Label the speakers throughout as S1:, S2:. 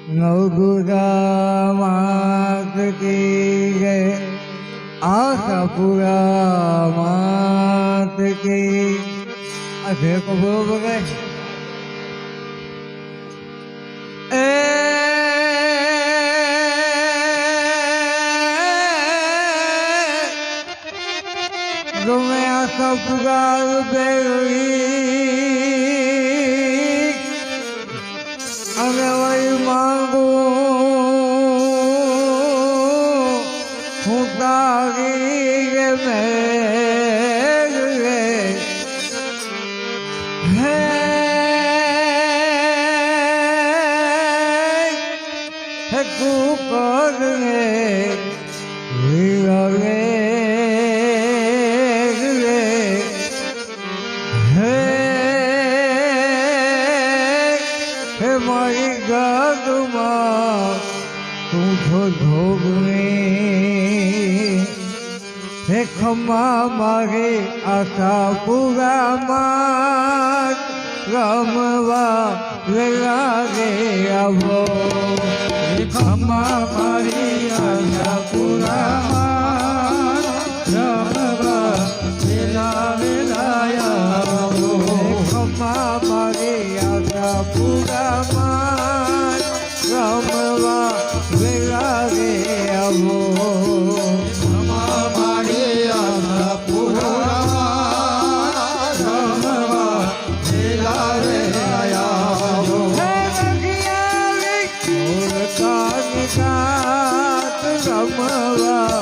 S1: નવદુર્ગા માત કી જય, આશાપુરા માત કી. આ ભેકો બરોબર તમે આશાપુરા બેરી અને વળી માંગુ હું તારી મેરે હે કુકરને વિરવે હે મારી ગાદમાં તું છો ધોગણી હે ખમ્મા મારે આશાપુરામાં રમવા વેલા રે આવો.
S2: ખમ્મા મારી આશાપુરામાં રમવા વેલા વેલાયા.
S1: ખમ્મા મારી આશાપુરામાં રમવા વેલા રે આવો.
S2: ખમ્મા મારી આશાપુરામાં રમવા વેલા વેલાયા.
S1: રમવા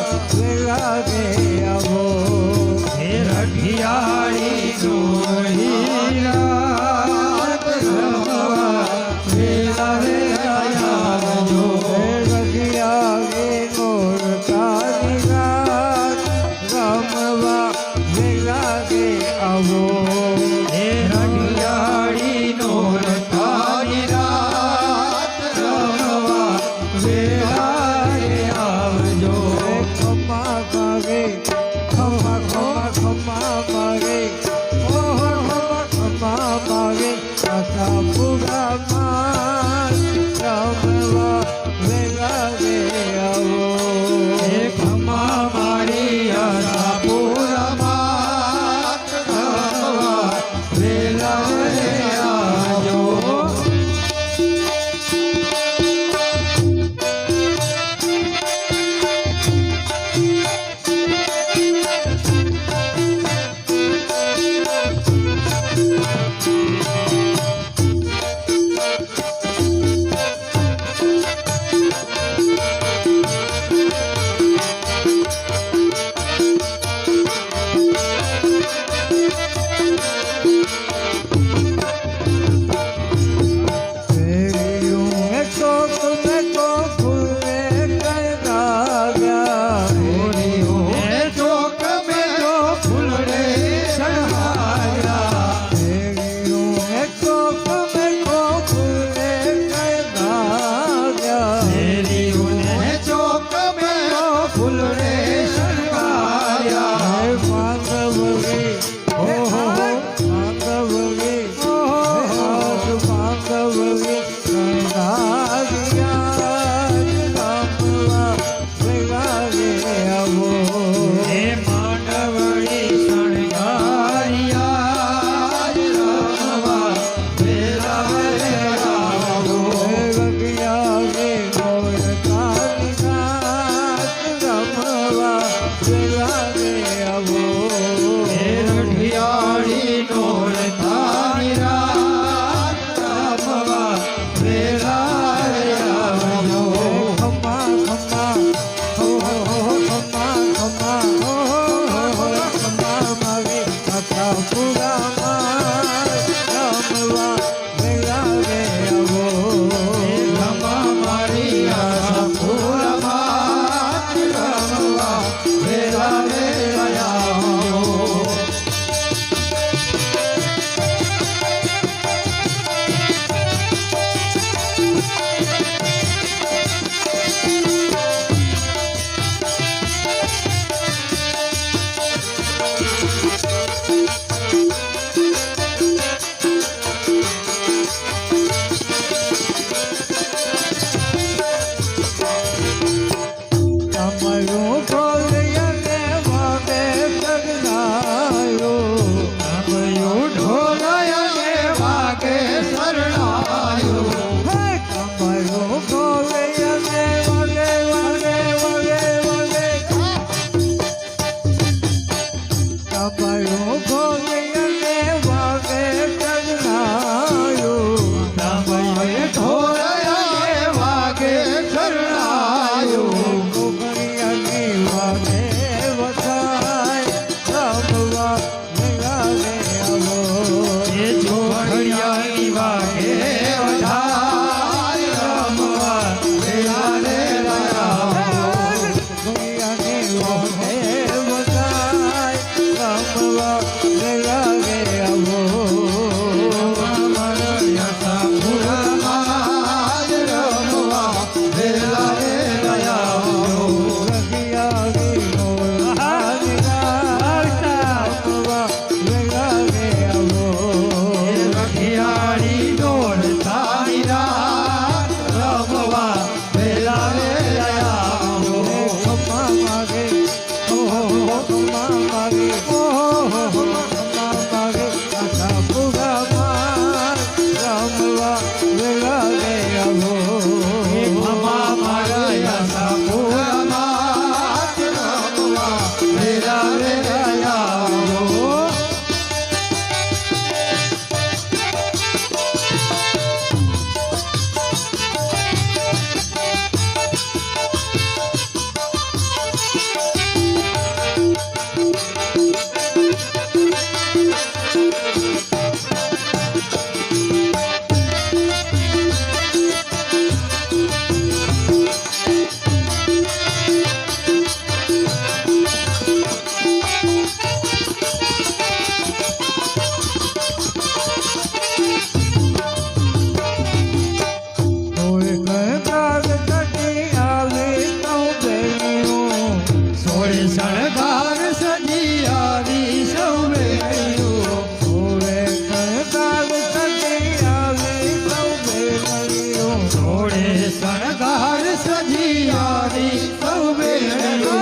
S2: જોડે શણગાર સજિયારી સૌ બેડીઓ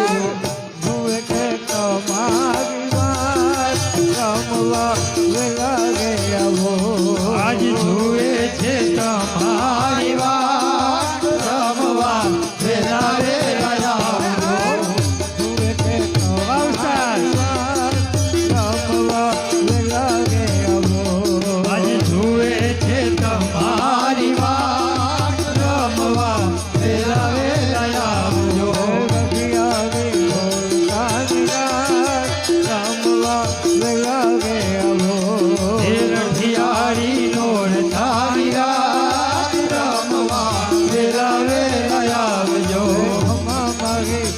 S1: જુએ છે તમારી વાત રમવા વેલા રે આવો
S2: આજ જુએ છે તમારી વાત રમવા વેલા વેલા આવજો.
S1: જુએ છે તમારી વાત રમવા વેલા રે આવો
S2: આજ જુએ છે તમારી વાત રમવા વેલા વેલા આવજો.
S1: રખિયારી બોલતાની રાત રમવા વેલા રે આવો
S2: એ રખિયાળી નોરતાની રાત રમવા વેલા વેલા આવજો.
S1: ખમા મારી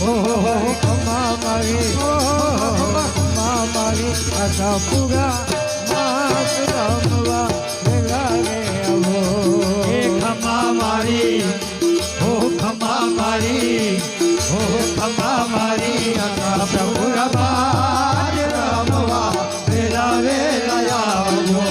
S1: ઓહો ખમા મારી ઓહો ખમા મારી આખા પૂરા માસ રમવા વેલા રે આવો
S2: એ ખમા મારી હો ખમા મારી હો ખમા મારી આખા સપુરા રમવા વેલા વેલા આવજો.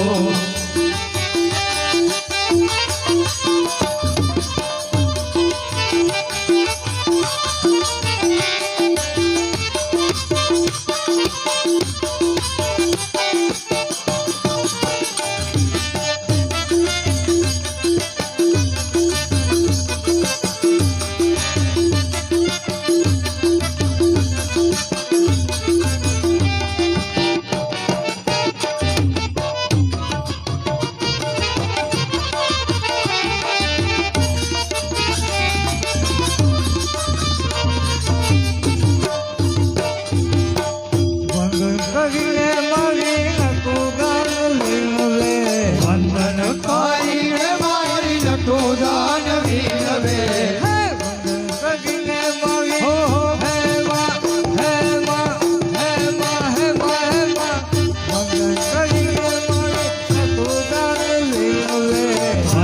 S1: વંદન કરીને મારી નકુ ગાન લીનવે
S2: વંદન કરીને મારી નટો દાન વિનવે
S1: હે વંદન કરીને મારી હો હે માં હે માં હે માં હે માં હે માં વંદન કરીને મારી નકુ ગાન લીનવે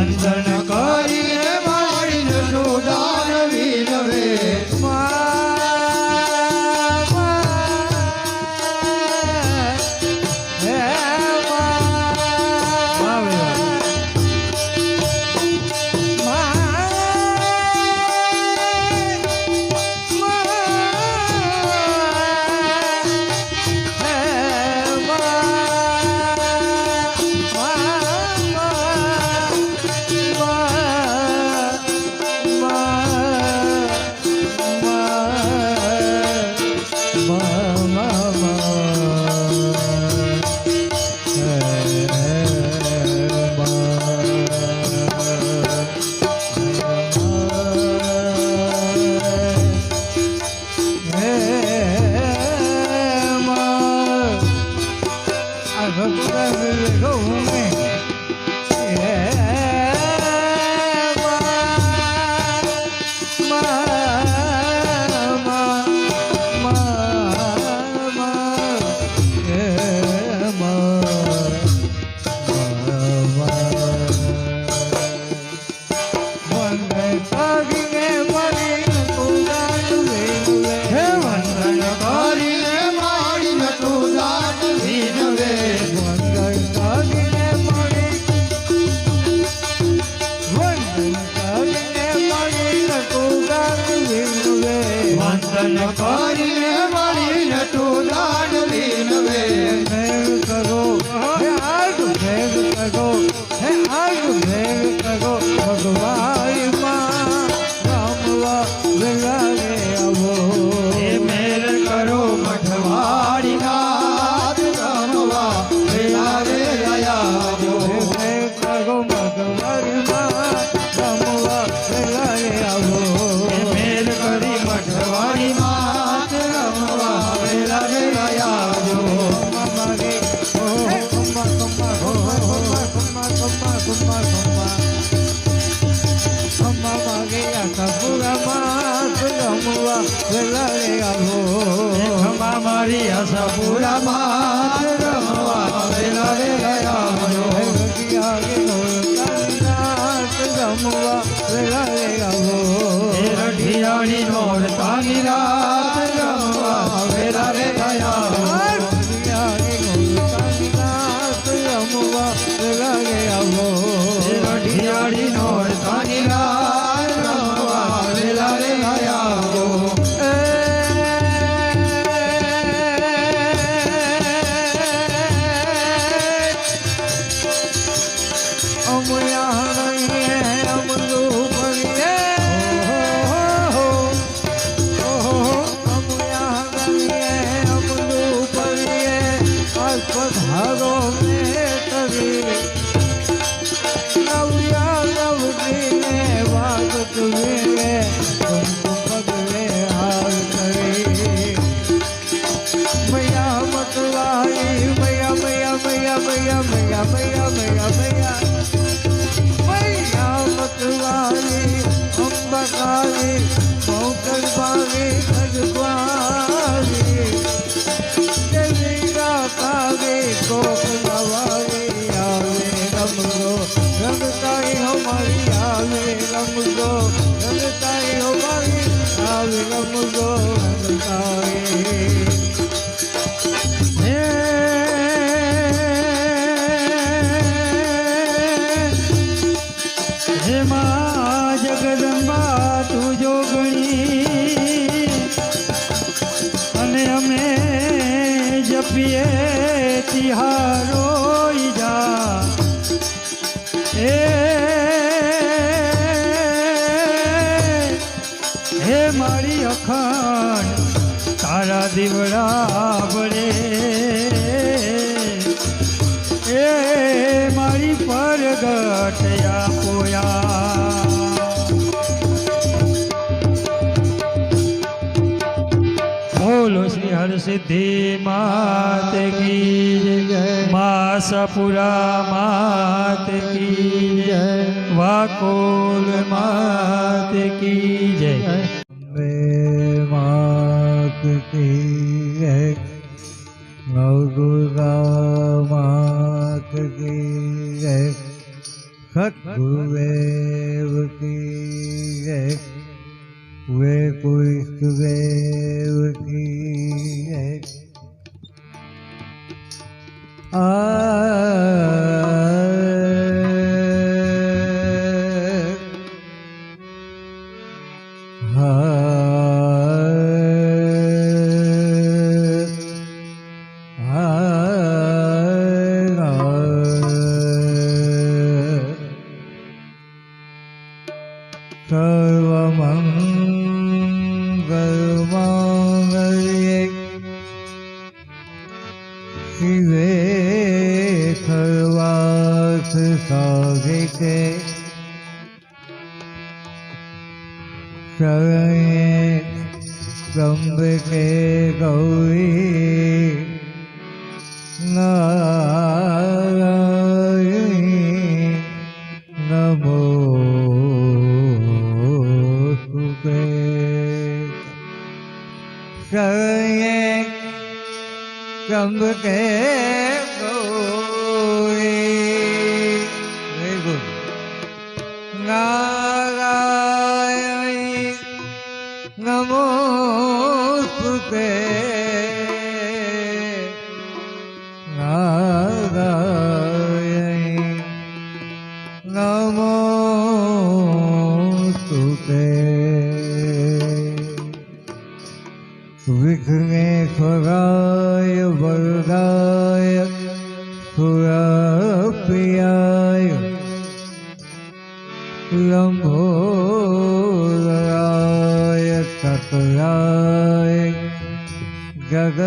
S2: વંદન કરીને મારી નટો દાન વિનવે હે વંદન કરીને મારી નટો દાન વિનવે વંદન કરીને મારી નટો દાન વિનવે એ મેર કરો મઠવાડી નાથ રમવા વેલા વેલા આવજો. એ મેર કરી મઠવાડી નાથ રમવા વેલા વેલા આવજો. એ ખમા મારી આશાપુરા માત રમવા વેલા વેલા આવજો. એ રઢિયાળી નોરતાની રાત રમવા વેલા વેલા આવજો. એ રઢિયાળી નોરતાની
S1: मतवे कुमकुम पगले हार करे मैया मतवाई मैया मैया मैया मैया मैया मैया मैया मैया मैया मतवाई अंबकाली मौकर बागी खजवाली देवीरा कागे कोक नवाली आवे रमगो रंगताई हमारी आवे रमगो रंगताई हमारी आवे रमगो रंगताई
S2: हे मां जगदंबा तू जोगणी अने अमे जपीए तिहारो जा हे मारी अखंड तारा दीवड़ा बड़े ए मारी परगट या पोया बोलो श्री हर सिद्धि मात की जय मां सपुरा मात की जय वाकोल मात की जय
S1: मात की जय नवदुर्गा मात की जय सतगुरुदेव की जय वे कुलदेव की जय सर्वमङ्गलमाङ्गल्ये शिवे सर्वार्थसाधिके शरण्ये त्र्यम्बके गौरी नारायणी नमोस्तुते शरण्ये त्र्यम्बके गौरी वेरी गुड नारायणी नमोस्तुते नारायणी नमोस्तुते विघ्नेश्वराय वरदाय सुरप्रियाय लंबोदराय सकलाय जगद्दिताय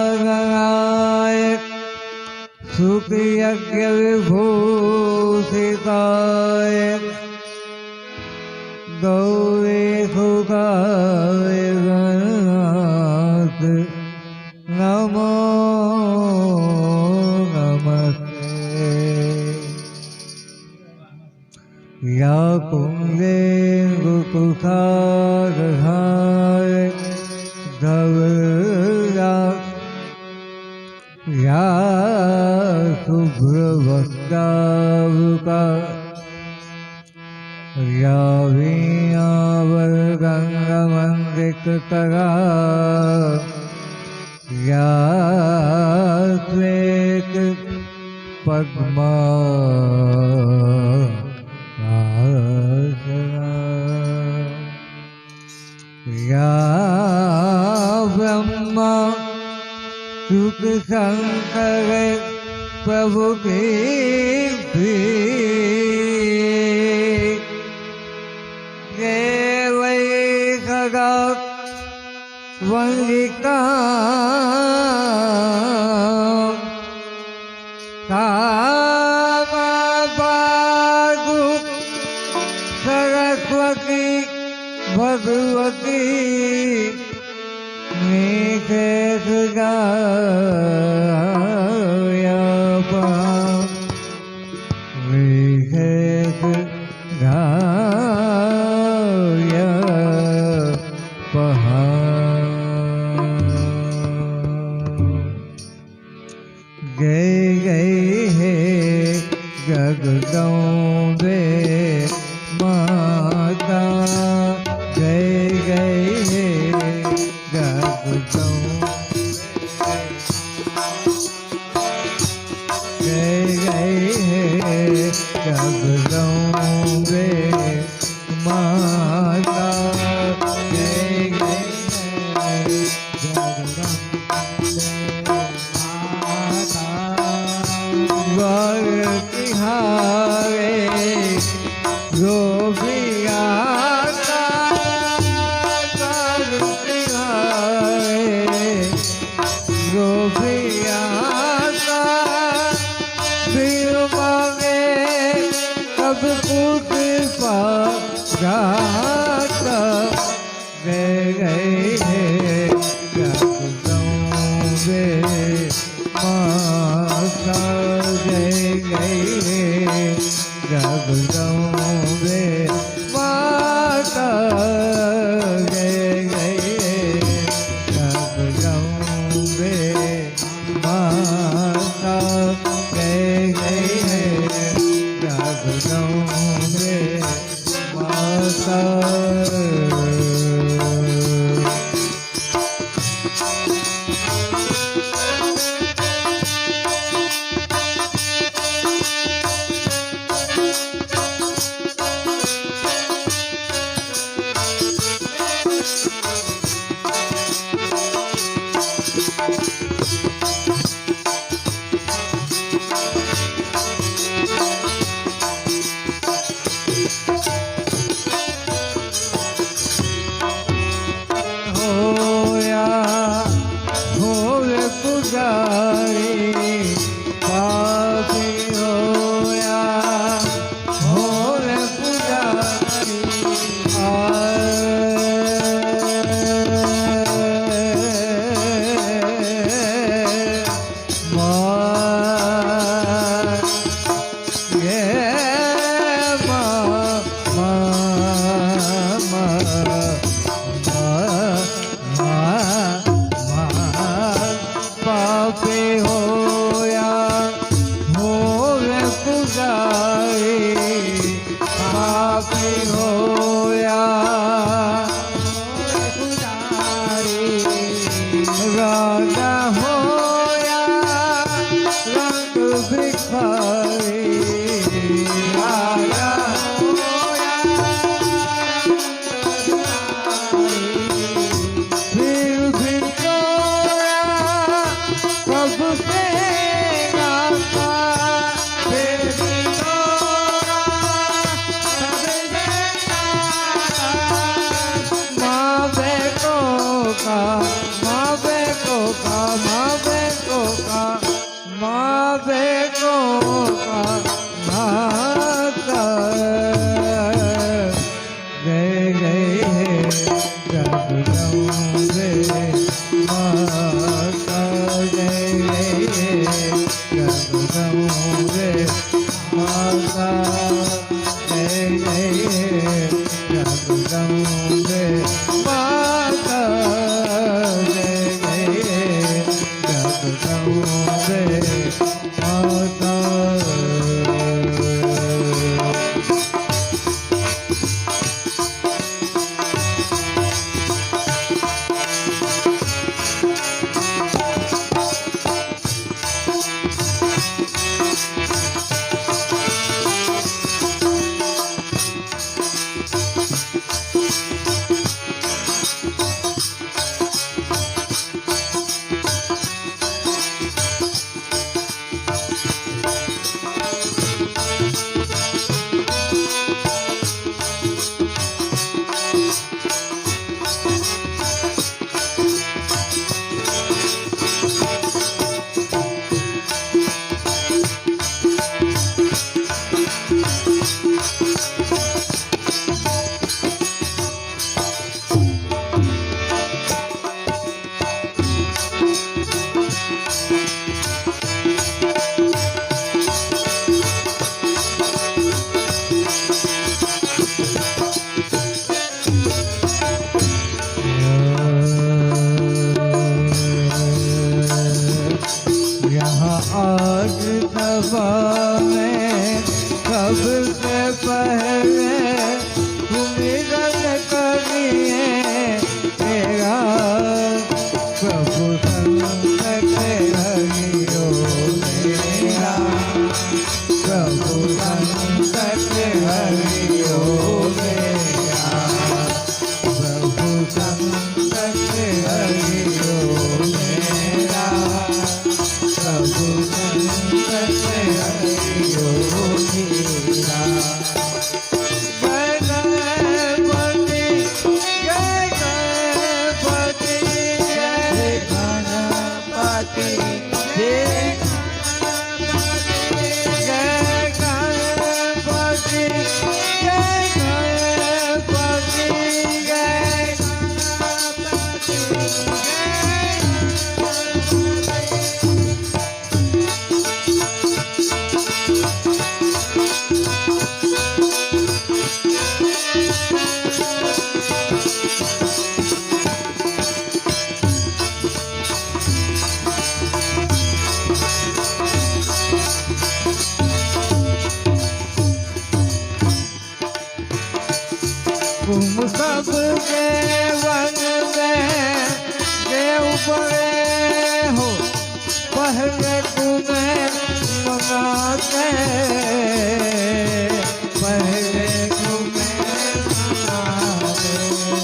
S1: नागाय सुखयज्ञ विभूषिताय गौरी सुखाय गणनाथ नमो नमस्ते या कुंदेन्दुकुशारधाय धवला या शुभ्रवस्त्रावृका या वीणावरगङ्गमन्दितकरा या श्वेत पद्मा या ब्रह्मा सुख शंकर प्रभु की वै सदा वंदिता कामाबागु सरस्वती भगवती मीठे सुगाया मीठे सुगाया गए गए है जगदम्बे माता गए गए है जगदम्बे गए गए है जगदम्बे माता गए गए है तिहारे जो भी आता तिहारे जो भी आता फिर मांगे सब कुछ पा जाता गए गए हैं जगदम्बे माता गए गए जगदम्बे माता गए गए जगदम्बे माता गए गए जगदम्बे माता राजा होया रंग भिखारी राजा होया फिर भी रोया कब से नाता फिर भी रोया कब से नाता माँ बेटों का माँ बेटों का नाता गए गए जगदम्बे माता गए गए जगदम्बे माता गए गए जगदम्बे माता गए गए जगदम्बे माता यहाँ आज सभा में सबसे पहले सुमिरन करिए तेरा प्रभु संकट हरियो मेरा प्रभु संकट हरियो मेरा प्रभु संकट हरियो मेरा प्रभु संकट हरियो मेरा जय गणपति जय गणपति जय गणपति जय गणपति जय गणपति जय तुम सब देवन में देव बड़े हो पहले तुम्हें मनाते पहले तुम्हें मनाते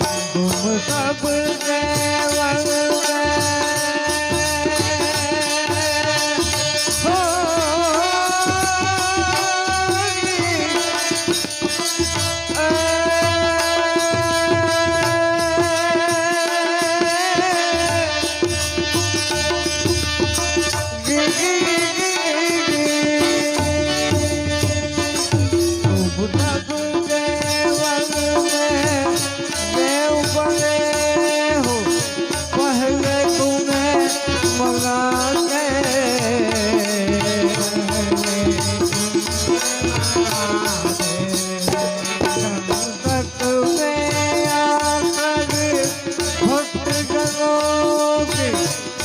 S1: तुम सब देवन में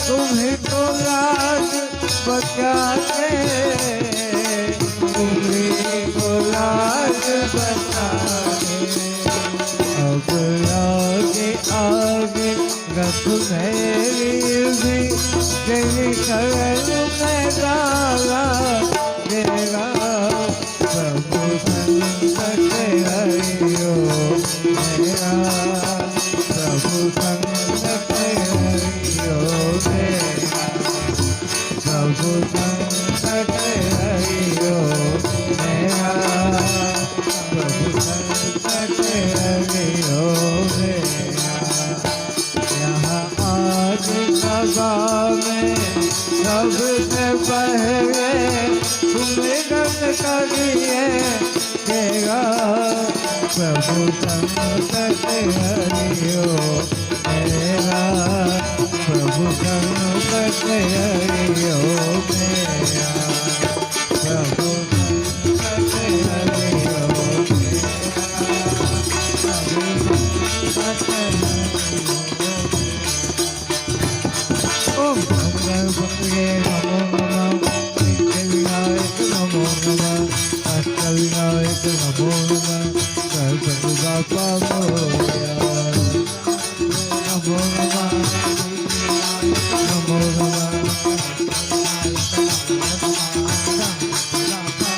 S1: तुम्हें तो लाज बचाते तुम्हें तो लाज बचाते अब आगे आगे रथ मेरी भी तेरी शरण में डाला तेरा प्रभु संकट हरियो मेरा प्रभु संकट हरियो मेरा प्रभु संकट हरियो मेरा प्रभु संकट हरियो मेरा यहाँ आज सभा में सबसे पहले सुमिरन करिए तेरा प्रभु संकट हरियो मेरा प्रभु संकट हरियो मेरा प्रभु संकट हरियो ओम गणपतये नमो नमः विघ्नविनायक नमो नमः अष्टविनायक नमो नमः गणपति बाप्पा मोरया नमो नमः नमो नमः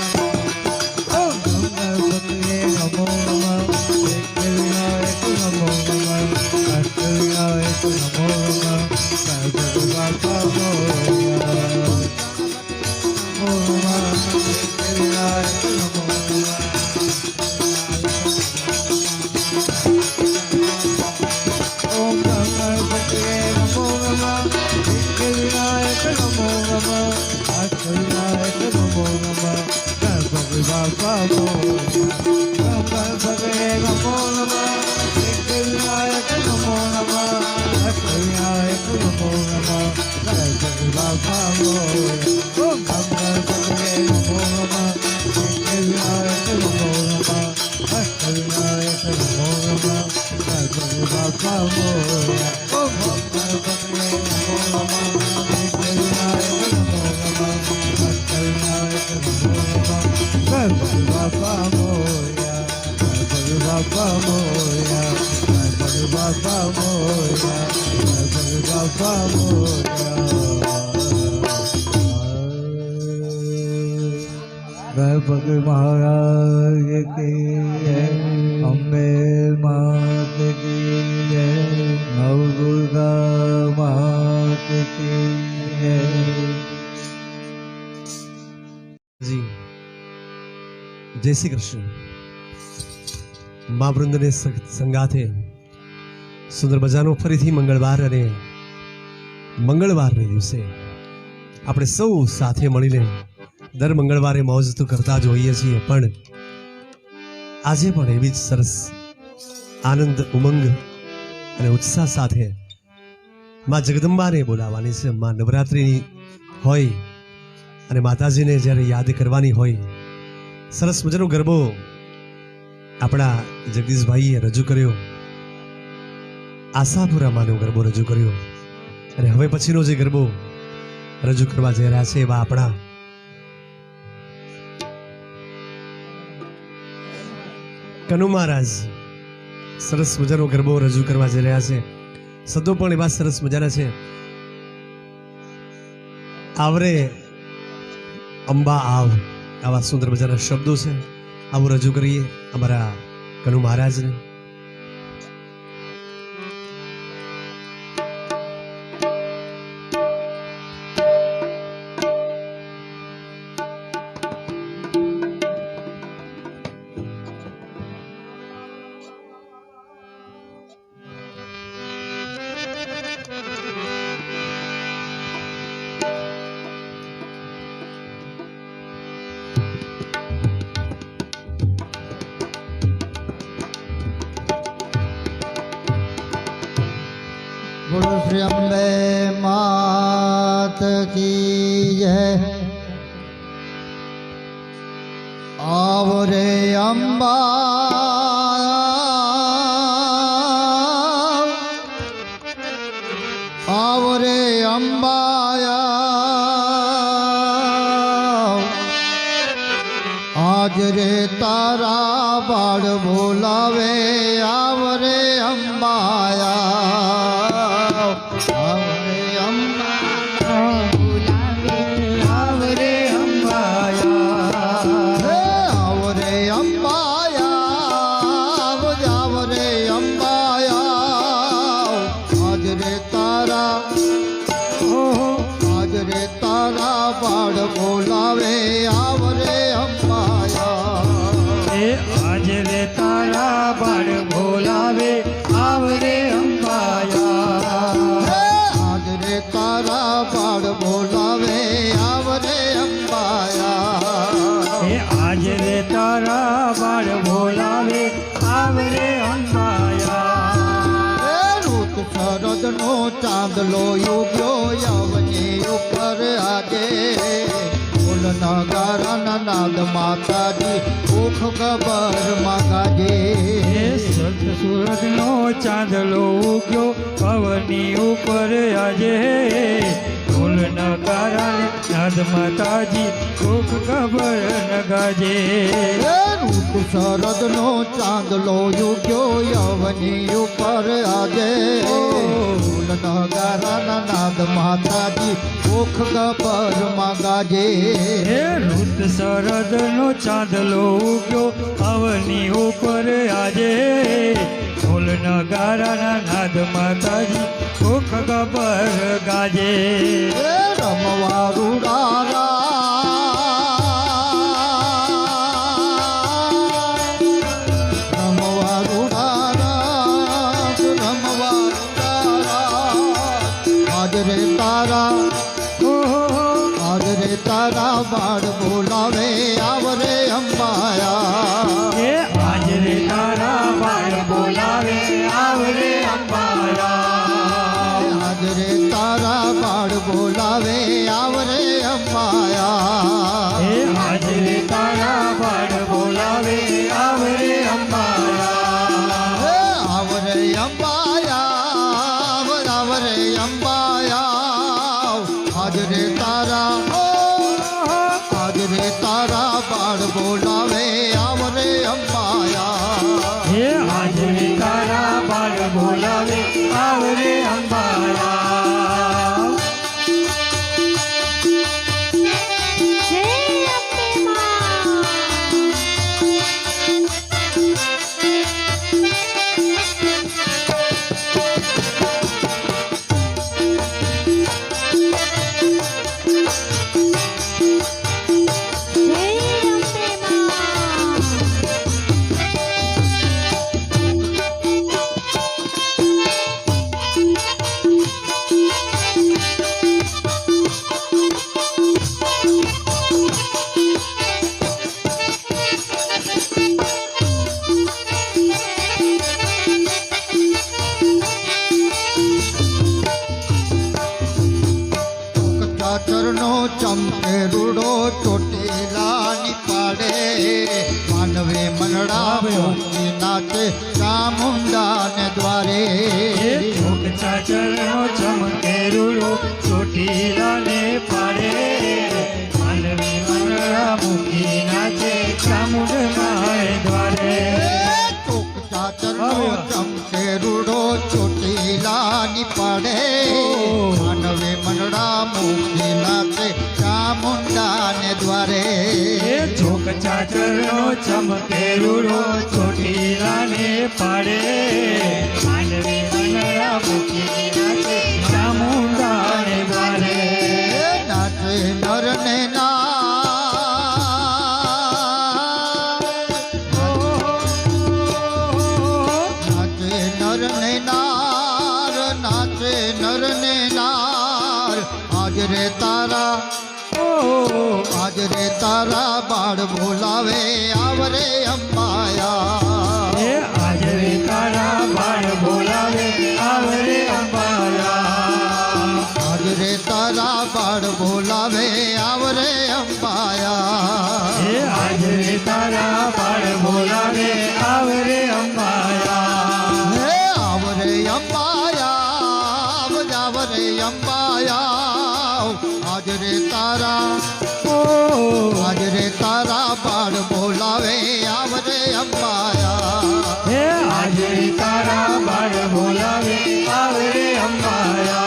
S1: ओम गणपतये नमो नमः विघ्नविनायक नमो नमः अष्टविनायक नमो नमः गणपति बाप्पा मोरया नमो नमः विघ्नविनायक नमो नमः ओम गणपतये नमो नमः विघ्नविनायक नमो नमः अष्टविनायक नमो नमः गणपति बाप्पा मोरया ओम गणपतये नमो नमः विघ्नविनायक नमो नमः अष्टविनायक नमो नमः गणपति बाप्पा मोरया ओम गणपतये नमो नमः विघ्नविनायक नमो नमः अष्टविनायक नमो नमः गणपति बाप्पा मोरया ओम गणपतये नमो नमः विघ्नविनायक બાપા મોર્યા, ગણપતિ બાપા મોર્યા, ગણપતિ બાપા મોર્યા. ગણપતિ મહારાજ કી જય, અંબે માત કી જય, નવદુર્ગા માત કી જય.
S3: જી જય શ્રી કૃષ્ણ. મા વૃંદને સંગાથે સુંદર મજાનો ફરીથી મંગળવાર અને મંગળવારને દિવસે આપણે સૌ સાથે મળીને દર મંગળવારે મોજ તો કરતા જ હોઈએ છીએ, પણ આજે પણ એવી જ સરસ આનંદ, ઉમંગ અને ઉત્સાહ સાથે મા જગદંબાને બોલાવવાની છે. મા નવરાત્રિની હોય અને માતાજીને જ્યારે યાદ કરવાની હોય, સરસ મજાનો ગરબો આપણા જગદીશભાઈએ રજૂ કર્યો, આશાપુરા માનો ગરબો રજૂ કર્યો. અને હવે પછીનો જે ગરબો રજૂ કરવા જઈ રહ્યા છે એવા આપણા કનુ મહારાજ સરસ મજાનો ગરબો રજૂ કરવા જઈ રહ્યા છે. શબ્દો પણ એવા સરસ મજાના છે. આવરે અંબા આવ, આવા સુંદર મજાના શબ્દો છે. આવું રજૂ કરીએ અમારા કનુ મહારાજને.
S2: બોલો શ્રી અંબે માત કી જય. આવો રે અંબા, આવો રે અંબાયા, આજ રે તારા બાળ બોલાવે. આવ રે અંબાયા, આવ રે અંબાયા બોલાવે. આવ રે અંબાયા, હે આવ રે અંબાયા, આવ રે અંબાયા, આજ રે તારા, આજ રે તારા બાળ બોલાવે. આવ રે અંબાયા,
S1: આજ રે તારા બાળ બોલાવે. આવ રે અંબાયા,
S2: આજ રે તારા બાળ બોલાવે. આવ રે અંબાયા,
S1: આજ રે તારા બાળ બોલાવે. આવ રે અંબાયા,
S2: ઋત શરદ નો ચાંદલો યુગ્યો યવની ઉપર આજે. ફૂલ નગારાના નાદ માતાજી મુખ ગબર મગાજે.
S1: સુરત નો ચાંદલો ઉગ્યો પવનની ઉપર આજે. ઢોલ નગારા નાદ માતાજી સુખ ખબર નગાજે.
S2: ઋત શરદ નો ચાંદલો યુગ્યો યવની ઉપર આજે. ફૂલ નગારાના નાદ માતાજી મુખ ગબર મગાજે.
S1: ઋત શરદ નો ચાંદલો ઉગ્યો પવનની ઉપર આજે. ઢોલ નગારાના નાદ માતાજી સુખ ખબર ગાજે.
S2: રમવા રૂડારા, રમવા રૂડારા, રમવા રૂડારા, આજ રે તારા, આજ રે તારા બાળ બોલાવે. આવ રે અંબાયા,
S1: આજ રે તારા બાળ બોલાવે. આવ રે અંબાયા,
S2: આજ રે તારા બાળ બોલાવે. આવ રે અંબાયા,
S1: આજ રે તારા બાળ બોલાવે. આવ રે અંબાયા,
S2: આવ રે અંબાયા, આવ રે અંબાયા, આજ રે તારા, આજ રે તારા બાળ બોલાવે. આવ રે અંબાયા,
S1: આવરે અંબાયા
S4: જય અંબે માં
S2: ચરણો ચમકે રૂડો ચોટીલાની પાડે માનવે મનડા મોતી નાચે ચામુંડાને દ્વારે
S1: ચરણો ચમકે રૂડો ચોટીલાને પાડે માનવી મંગળા મૂકી નાચે ચામુંડ માય દ્વારે
S2: ચરણો ચમકે રૂડો ચોટીલાની પાડે માનવે મનડા મોતી નાચે ચામુંડાને દ્વારે
S1: ચોકચા ચરણો ચમકે રૂડો ચોટીલાને પાડે માનવી મંગળા મૂકી નાચે ચામુંડાને દ્વારે
S2: નાચે નર ને નાચે નર ને નાર આજ રે તારા બાળ બોલાવે આવરે અંબાયા
S1: આજ રે તારા બાળ બોલાવે આવરે અંબાયા
S2: આજ રે તારા બાળ બોલાવે આવરે અંબાયા
S1: આજ રે તારા બાળ બોલાવે આવરે અંબાયા
S2: હે આવરે અંબાયા આવરે અંબાયા આજ રે તારા બાળ બોલાવે આવરે અંબાયા
S1: હે આજ રે તારા બાળ બોલાવે આવરે અંબાયા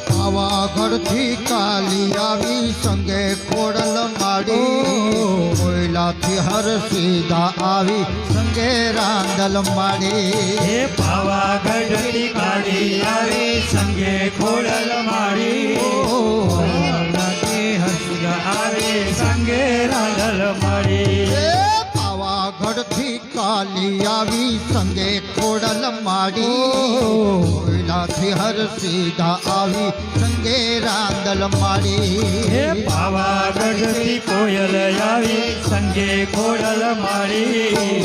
S2: પાવાગઢથી કાલી આવી સંગે ખોડલ માડી કોયલાથી હર સીધા આવી સંગે રાંદલ માડી
S1: હે પાવાગઢથી કાળી આવી સંગે ખોડલ માડી હસગા આવી સંગે રાંદલ માડી
S2: પાવાગઢથી કાલી આવી સંગે ખોડલ માડી કોયલાથી હર સીધા આવી સંગે રાંદલ માડી
S1: હે પાવાગઢથી કોયલ આવી સંગે ખોડલ માડી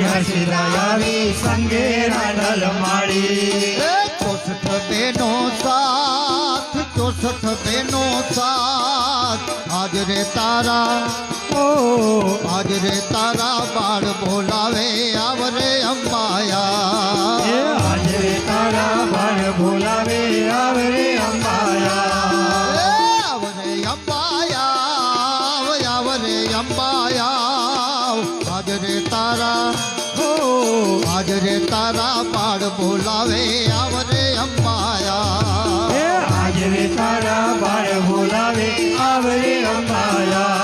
S1: હસીરા આવી સંગે રાંદલ માડી
S2: ચોસઠ બેનો સાથ આજ રે તારા બાળ બોલાવે આવરે અંબાયા
S1: આજ રે તારા બાળ બોલાવે આવરે અંબાયા
S2: આવરે અંબાયા આજ રે તારા બાળ બોલાવે આવરે અંબાયા
S1: આજ રે તારા બાળ બોલાવે આવરે અંબાયા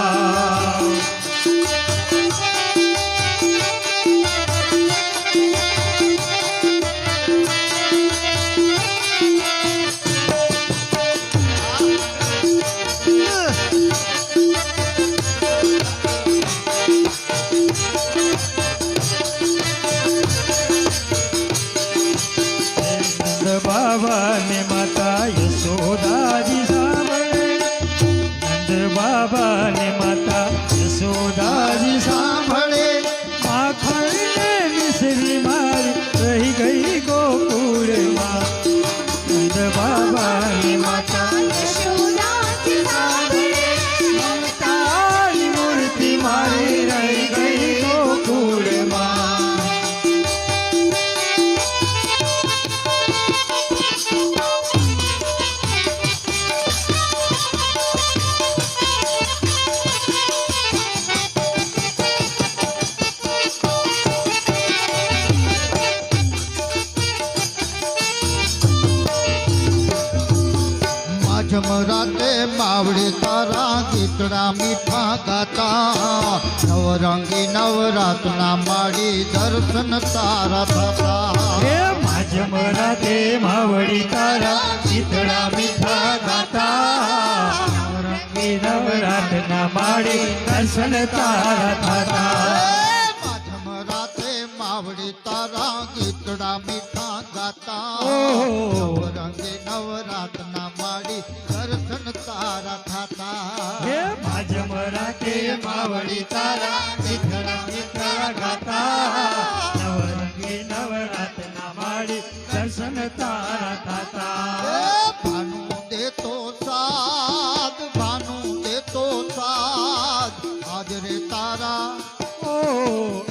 S2: રાતે માવડી તારા ગીતડા મીઠા ગાતા નવરંગી નવરાતના માડી દર્શન તારા થતા
S1: હે માજમ રાતે માવડી તારા શીતળા મીઠા ગાતા નવરંગી નવરાતના માડી દર્શન તારા થતા
S2: માધમ રાતે માવડી તારા ગીતડા મીઠા ગાતા નવરંગી નવરાતના માડી દર્શન તારા થતા
S1: હે માજમ રાતે માવડી તારા શીતળા મીઠા ગાતા નવરંગી નવરાતના માડી દર્શન તારા થતા
S2: ભાનુ દેતો સાદ ભાનુ દેતો સાદ હાજરે તારા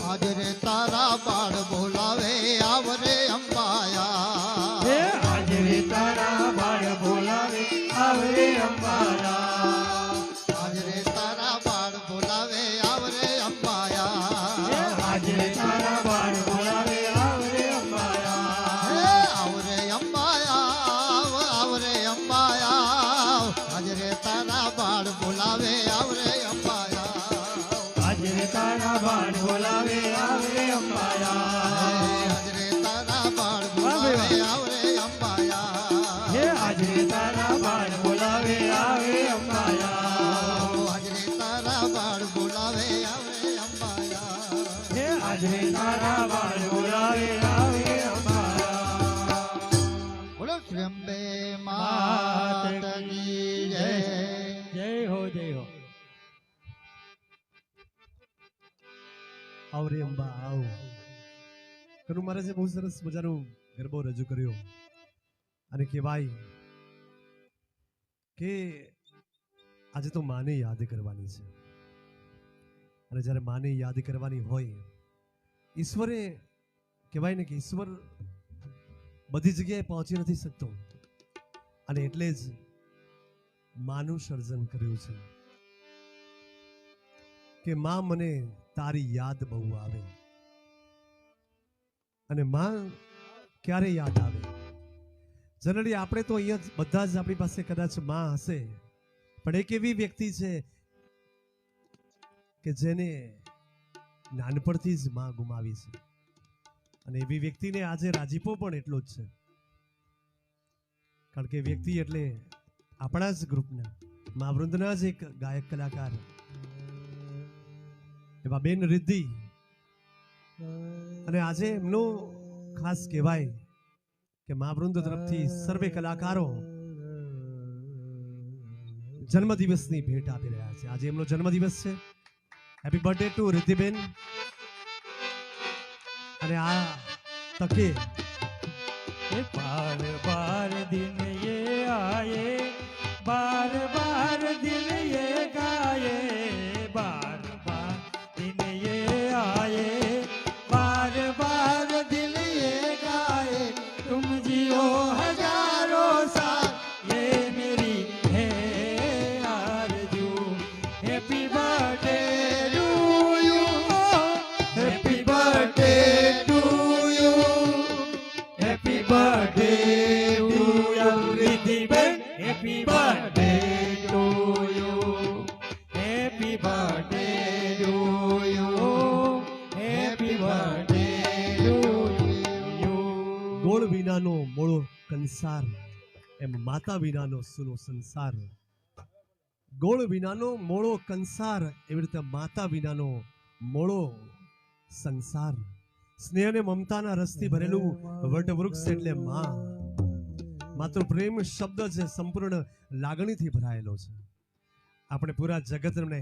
S2: હાજરે તારા બાળ બોલાવે આવરે અંબાયા
S1: હે હાજરે તારા બાળ બોલાવે આવરે અંબાલા
S2: હાજરે તારા બાળ બોલાવે આવરે અંબાયા
S1: હે હાજરે તારા બાળ બોલાવે આવરે અંબાલા
S2: હે આવરે અંબાયા આવરે અંબાયા હાજરે તારા બાળ બોલાવે આવરે અંબાયા
S1: હાજરે તારા બાળ બોલાવે આવરે અંબાલા
S2: હાજરે તારા બાળ બોલાવે આવરે અંબાયા
S1: હે હાજરે તારા બાળ બોલાવે આવરે અંબાલા
S2: હાજરે તારા બાળ બોલાવે આવરે અંબાયા
S1: હે હાજરે તારા બાળ બોલાવે આવરે અંબાલા
S2: બોલો શ્રી અંબે માત કી જય
S1: જય હો જય હો
S3: આવ રે અંબા આવ કનુ મહારાજે બહુ સરસ મજાનો ગરબો રજૂ કર્યો અને કહેવાય કે આજે તો માને યાદ કરવાની છે અને જ્યારે માને યાદ કરવાની હોય ઈશ્વરે કહેવાય ને કે ઈશ્વર બધી જગ્યાએ પહોંચી નથી શકતો અને એટલે જ માનું સર્જન કર્યું છે કે માં મને તારી યાદ બહુ આવે અને માં ક્યારે યાદ આવે જનરલી આપણે તો અહીંયા બધા જ આપણી પાસે કદાચ માં હશે પણ એક એવી વ્યક્તિ છે કે જેને નાનપણથી જ માં ગુમાવી છે અને એવી વ્યક્તિને આજે રાજીપો પણ એટલો જ છે કારણ કે વ્યક્તિ એટલે આપણા જ ગ્રુપના મહાવૃંદના જ એક ગાયક કલાકાર એવા બેન રિદ્ધિ અને આજે એમનો ખાસ કહેવાય કે મહાવૃંદ તરફથી સર્વે કલાકારો જન્મદિવસની ભેટ આપી રહ્યા છે આજે એમનો જન્મદિવસ છે હેપી બર્થડે ટુ રિદ્ધિબેન અને આ તકે
S1: बार बार दिन ये आए बार बार दिन ये गाए बार बार दिन ये आए बार बार दिन ये गाए तुम जियो हजारों साल ये मेरी है आरज़ू happy birthday to you happy birthday to you Happy birthday to you, Riddhi-ben. Happy birthday to you. Happy birthday to you. Happy birthday to you.
S3: ગોળ વિનાનો મોળો કંસાર એમ માતા વિનાનો સુનો સંસાર ગોળ વિનાનો મોળો કંસાર એવી રીતે માતા વિનાનો મોળો સંસાર સ્નેહ અને મમતાના રસથી ભરેલું વટવૃક્ષ એટલે માં માત્ર પ્રેમ શબ્દ છે સંપૂર્ણ લાગણીથી ભરાયેલો છે આપણે પૂરા જગતને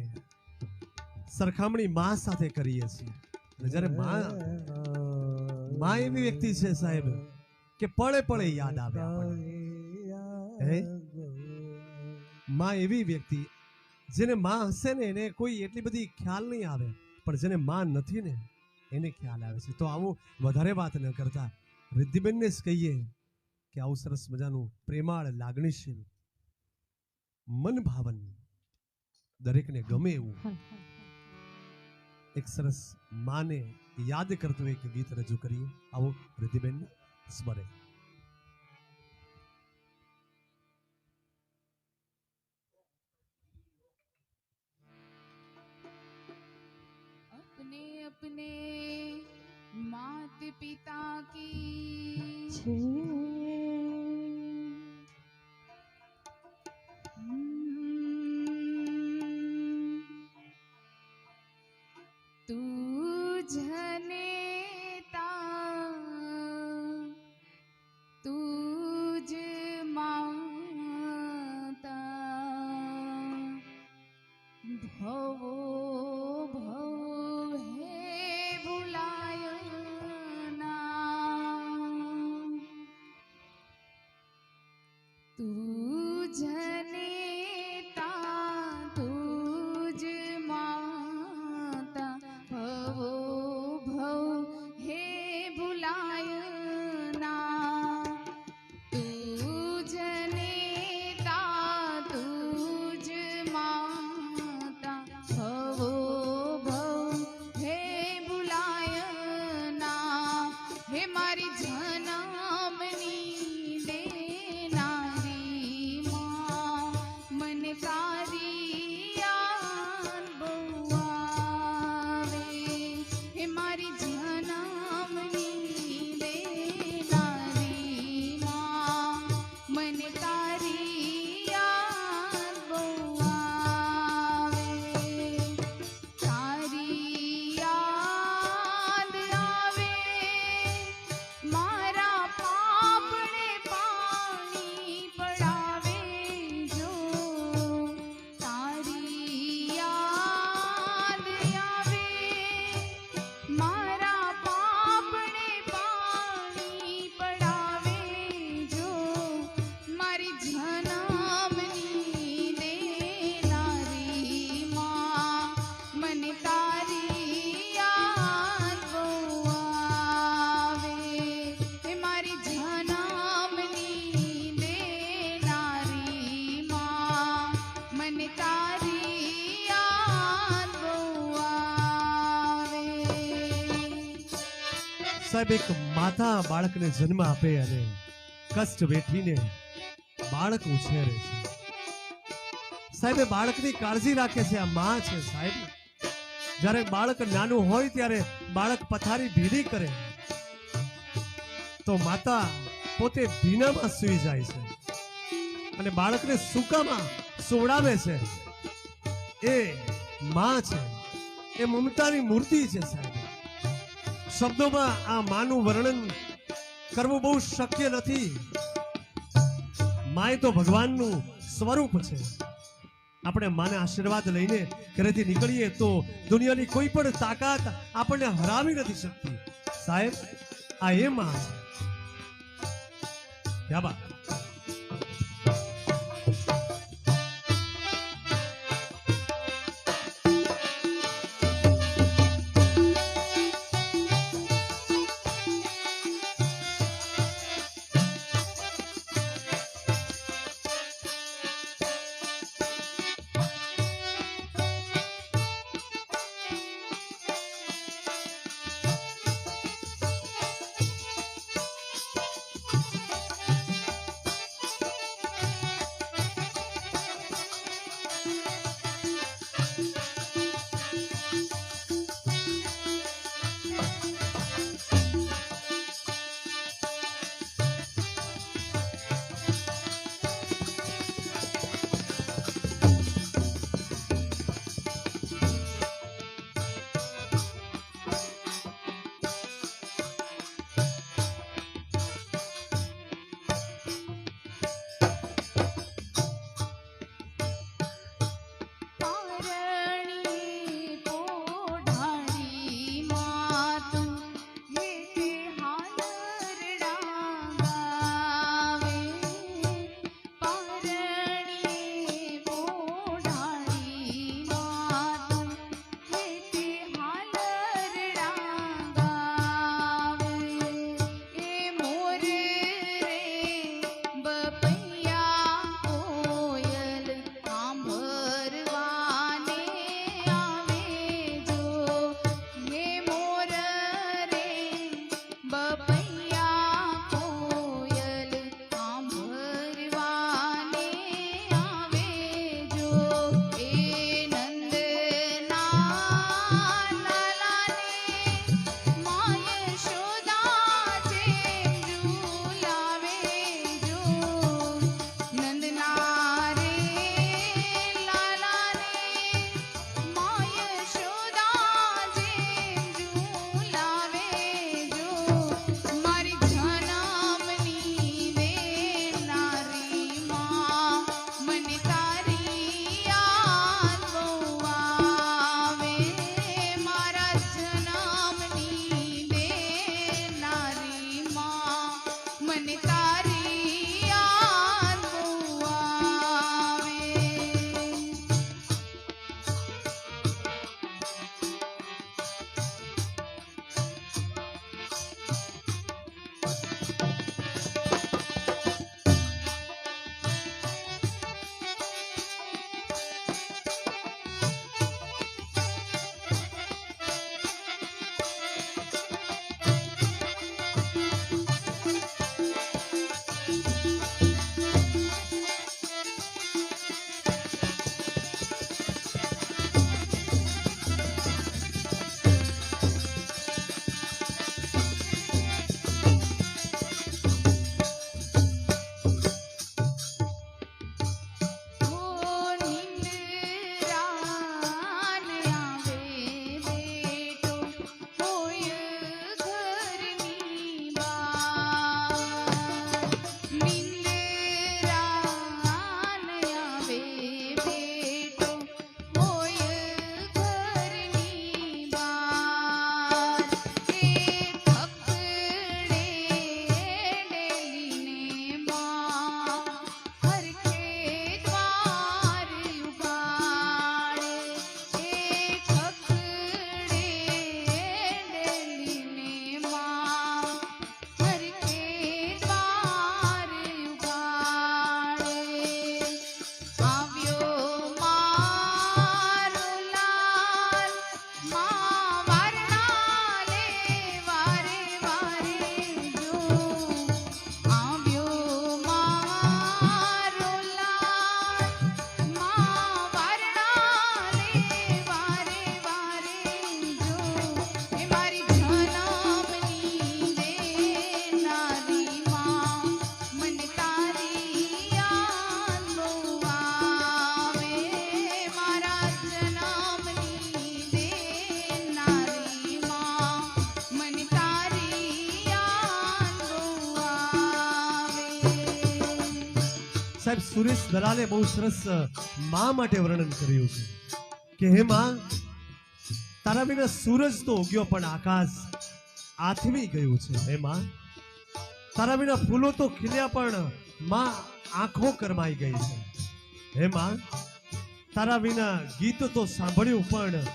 S3: સરખામણી માં સાથે કરીએ છીએ અને જ્યારે માં એવી વ્યક્તિ છે સાહેબ કે પળે પળે યાદ આવે આપણને માં એવી વ્યક્તિ જેને માં હશે ને એને કોઈ એટલી બધી ખ્યાલ નહીં આવે પણ જેને માં નથી ને એને ખ્યાલ આવે છે તો આવું વધારે વાત ન કરતા રિદ્ધિબેનને જ કહીએ કે આવું સરસ મજાનું પ્રેમાળ લાગણીશીલ મન ભાવન દરેકને ગમે એવું એક સરસ માને યાદ કરતું એક ગીત રજૂ કરીએ આવો રિદ્ધિબેનને સ્મરે
S5: अपने मात पिता की
S4: છે
S5: तू जनेता तुझ माता भवो भव है भुलाय ना तू जनेता तुझ माता भवो भव हे भुलाय ना तू जनेता तुझ माता भवो भव हे भुलाय ना हे मारी जनमनी देनारी माँ मन कारियान बउआवे हे मारी जनमनी देनारी माँ मन कारियान बउआवे तारी याद आवे मारा पापड़े पानी पड़ावे जो तारी याद आवे मारा पापड़े पानी पड़ावे जो मारी जनमनी देनारी माँ मन तारी याद बउआवे हे मारी जनमनी देनारी माँ मन तारी याद बउआवे
S3: સાહેબ એક માતા બાળકને જન્મ આપે અને કષ્ટ વેઠીને બાળક ઉછેરે છે સાહેબ એ બાળકની કાળજી રાખે છે આ માં છે સાહેબ જ્યારે બાળક નાનું હોય ત્યારે બાળક પથારી ભીની કરે તો માતા પોતે ભીનામાં સૂઈ જાય છે અને બાળકને સૂકામાં સુવડાવે છે એ માં છે એ મમતાની મૂર્તિ છે સાહેબ શબ્દોમાં આ માનું વર્ણન કરવું બહુ શક્ય નથી માય તો ભગવાનનું સ્વરૂપ છે આપણે માના આશીર્વાદ લઈને ઘરેથી નીકળીએ તો દુનિયાની કોઈ પણ તાકાત આપણને હરાવી નથી શકતી સાહેબ આ એ માં છે ક્યા બાત સાહેબ સુરેશ દલાલે બહુ સરસ મા માટે વર્ણન કર્યું છે કે હે માં, તારા વિના સૂરજ તો ઉગ્યો પણ આકાશ આથમી ગયું છે. હે માં, તારા વિના ફૂલો તો ખીલ્યા પણ માં આંખો કરમાઈ ગઈ છે. હે માં, તારા વિના ગીત તો સાંભળ્યું પણ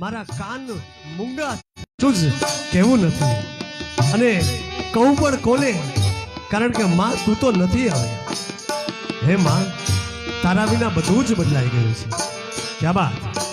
S3: મારા કાન મૂંગા તું જ કેવું નથી. અને કહું પણ કોને, કારણ કે માં તું તો નથી આવે. હે માં, તારા વિના બધું જ બદલાઈ ગયું છે. ક્યા બાત.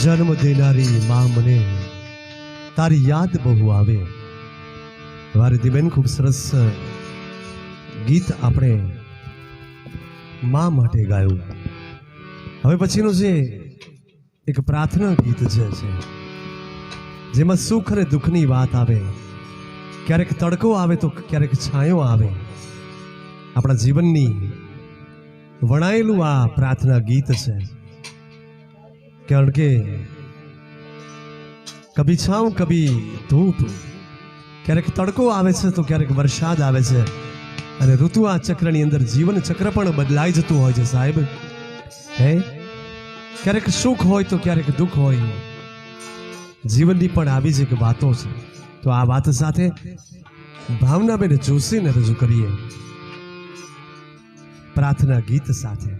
S3: જન્મ દેનારી માં, મને તારી યાદ બહુ આવે. વારદીબેન, ખૂબ સરસ ગીત આપણે માં માટે ગાયું. હવે પછીનું જે એક પ્રાર્થના ગીત છે જેમાં સુખ અને દુઃખની વાત આવે, ક્યારેક તડકો આવે તો ક્યારેક છાંયો આવે. આપણા જીવનની વણાયેલું આ પ્રાર્થના ગીત છે. કારણ કે કભી છાંવ કભી ધૂપ, ક્યારેક તડકો આવે છે તો ક્યારેક વરસાદ આવે છે. અને ઋતુ આ ચક્રની અંદર જીવન ચક્ર પણ બદલાઈ જતું હોય છે સાહેબ. હે, ક્યારેક સુખ હોય તો ક્યારેક દુઃખ હોય. જીવનની પણ આવી જ એક વાતો છે. તો આ વાત સાથે ભાવનાબેન જોશીને રજૂ કરીએ પ્રાર્થના ગીત સાથે.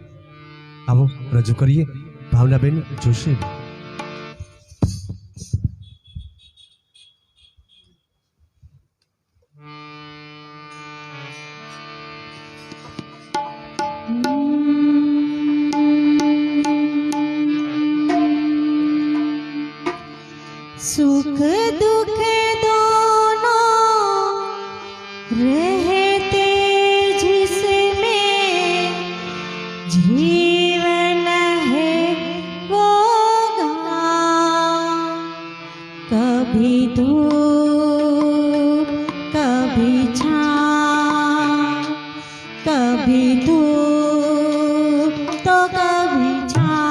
S3: આવો રજૂ કરીએ ભાવનાબેન જોશી.
S4: सुख दुख दोनों रहते जिसमें जीवन है वो गाँव, कभी धूप कभी छाँव, कभी धूप तो कभी छाँव.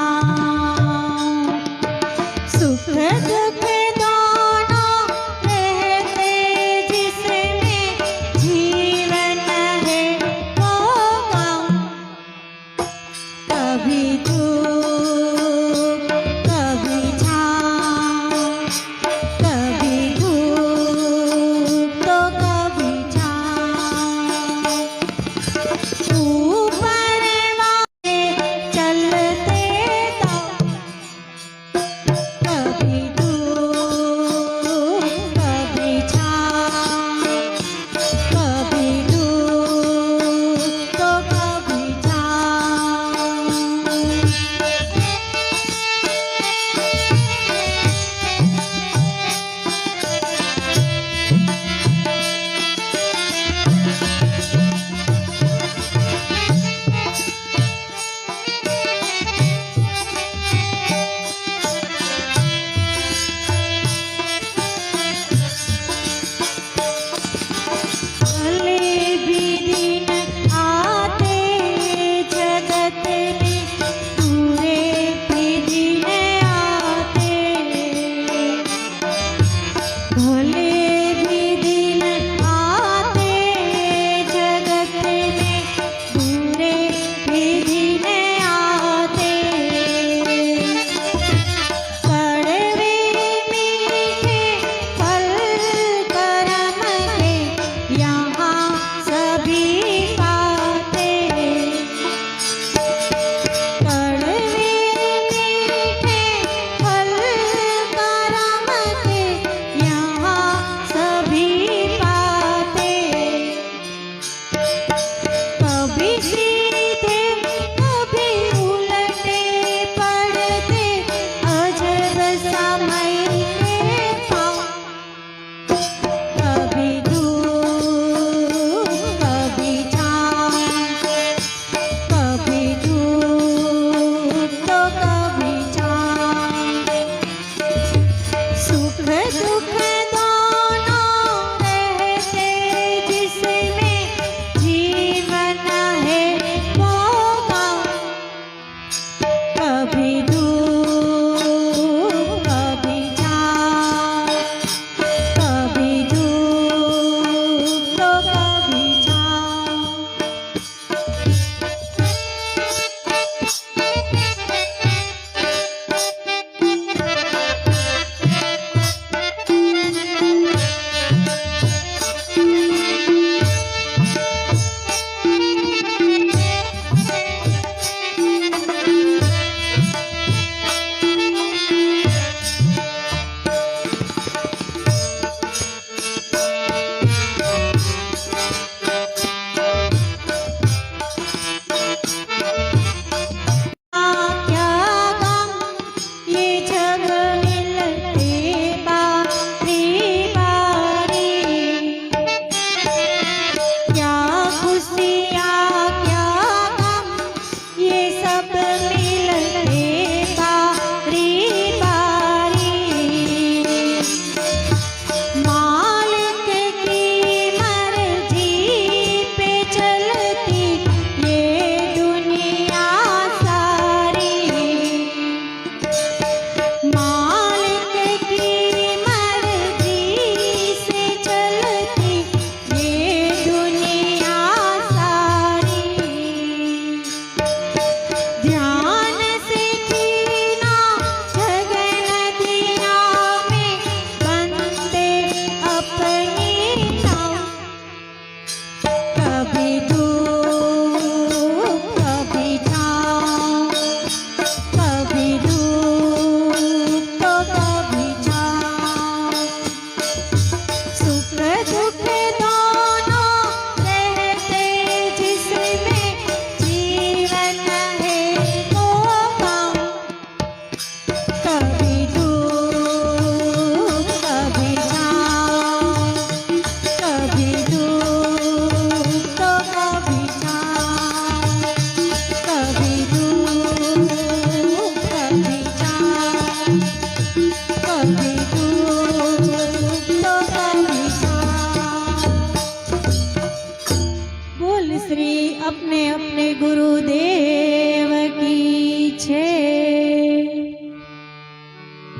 S4: बोल श्री अपने अपने गुरुदेव की छे।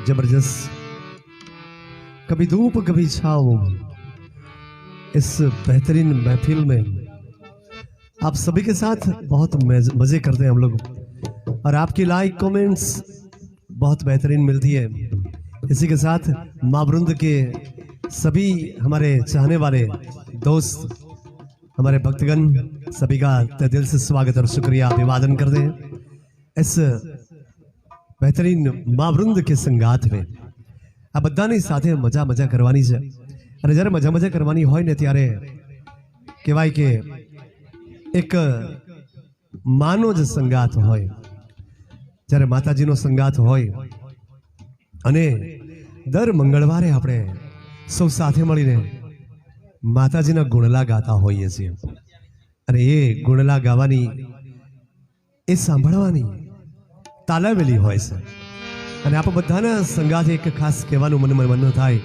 S3: जबरदस्त, कभी धूप कभी छाव, इस बेहतरीन महफिल में आप सभी के साथ बहुत मजे करते हैं हम लोग, और आपकी लाइक कमेंट्स बहुत बेहतरीन मिलती है। इसी के साथ माँ वृंद के सभी हमारे चाहने वाले दोस्त, हमारे भक्तगण, सभी का तहे दिल से स्वागत और शुक्रिया अभिवादन करते हैं। इस बेहतरीन माँ वृंद के संगात में આ બધાની સાથે મજા કરવાની છે, અને જ્યારે મજા કરવાની હોય ને ત્યારે કહેવાય કે એક માનો જ સંગાત હોય, જ્યારે માતાજીનો સંગાત હોય અને દર મંગળવારે આપણે સૌ સાથે મળીને માતાજીના ગુણલા ગાતા હોઈએ છીએ, અને એ ગુણલા ગાવાની, એ સાંભળવાની તાલાવેલી હોય છે। અને આપ બધાના સંગાથે એક ખાસ કહેવાનું મન થાય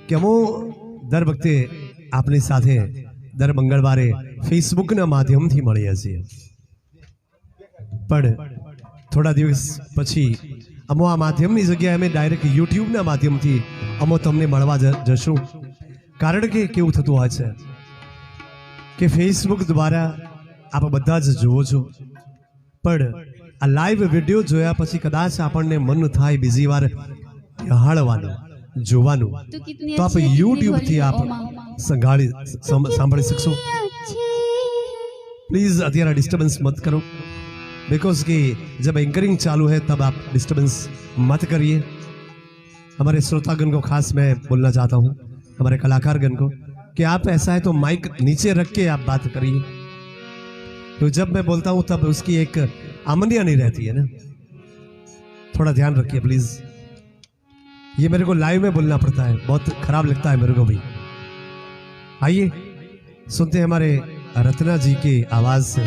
S3: કે અમે દર વખતે આપની સાથે દર મંગળવારે ફેસબુકના માધ્યમથી મળીએ છીએ, પણ થોડા દિવસ પછી અમો આ માધ્યમની જગ્યાએ અમે ડાયરેક્ટ યુટ્યુબના માધ્યમથી અમો તમને મળવા જશું। કારણ કે કેવું થતું હોય છે કે ફેસબુક દ્વારા આપ બધા જ જુઓ છો, પણ આ લાઈવ વિડીયો જોયા પછી કદાચ આપણને મન થાય બીજી વાર નિહાળવાનું, જોવાનું, તો આપ યુટ્યુબથી આપ સાંભળી શકશો। प्लीज અત્યારે डिस्टर्बेंस मत करो, बिकॉज कि जब एंकरिंग चालू है तब आप डिस्टर्बेंस मत करिए। हमारे श्रोतागण को खास मैं बोलना चाहता हूँ, हमारे कलाकारगण को, कि आप ऐसा है तो माइक नीचे रख के आप बात करिए, तो जब मैं बोलता हूँ तब उसकी एक आमनिया नहीं रहती है ना, थोड़ा ध्यान रखिए प्लीज। ये मेरे को लाइव में बोलना पड़ता है, बहुत खराब लगता है मेरे को भी। आइए सुनते हैं हमारे रत्ना जी की आवाज से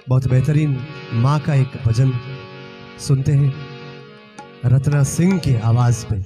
S3: बहुत बेहतरीन माँ का एक भजन सुनते हैं, रत्ना सिंह की आवाज पे।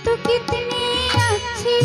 S4: तू कितनी अच्छी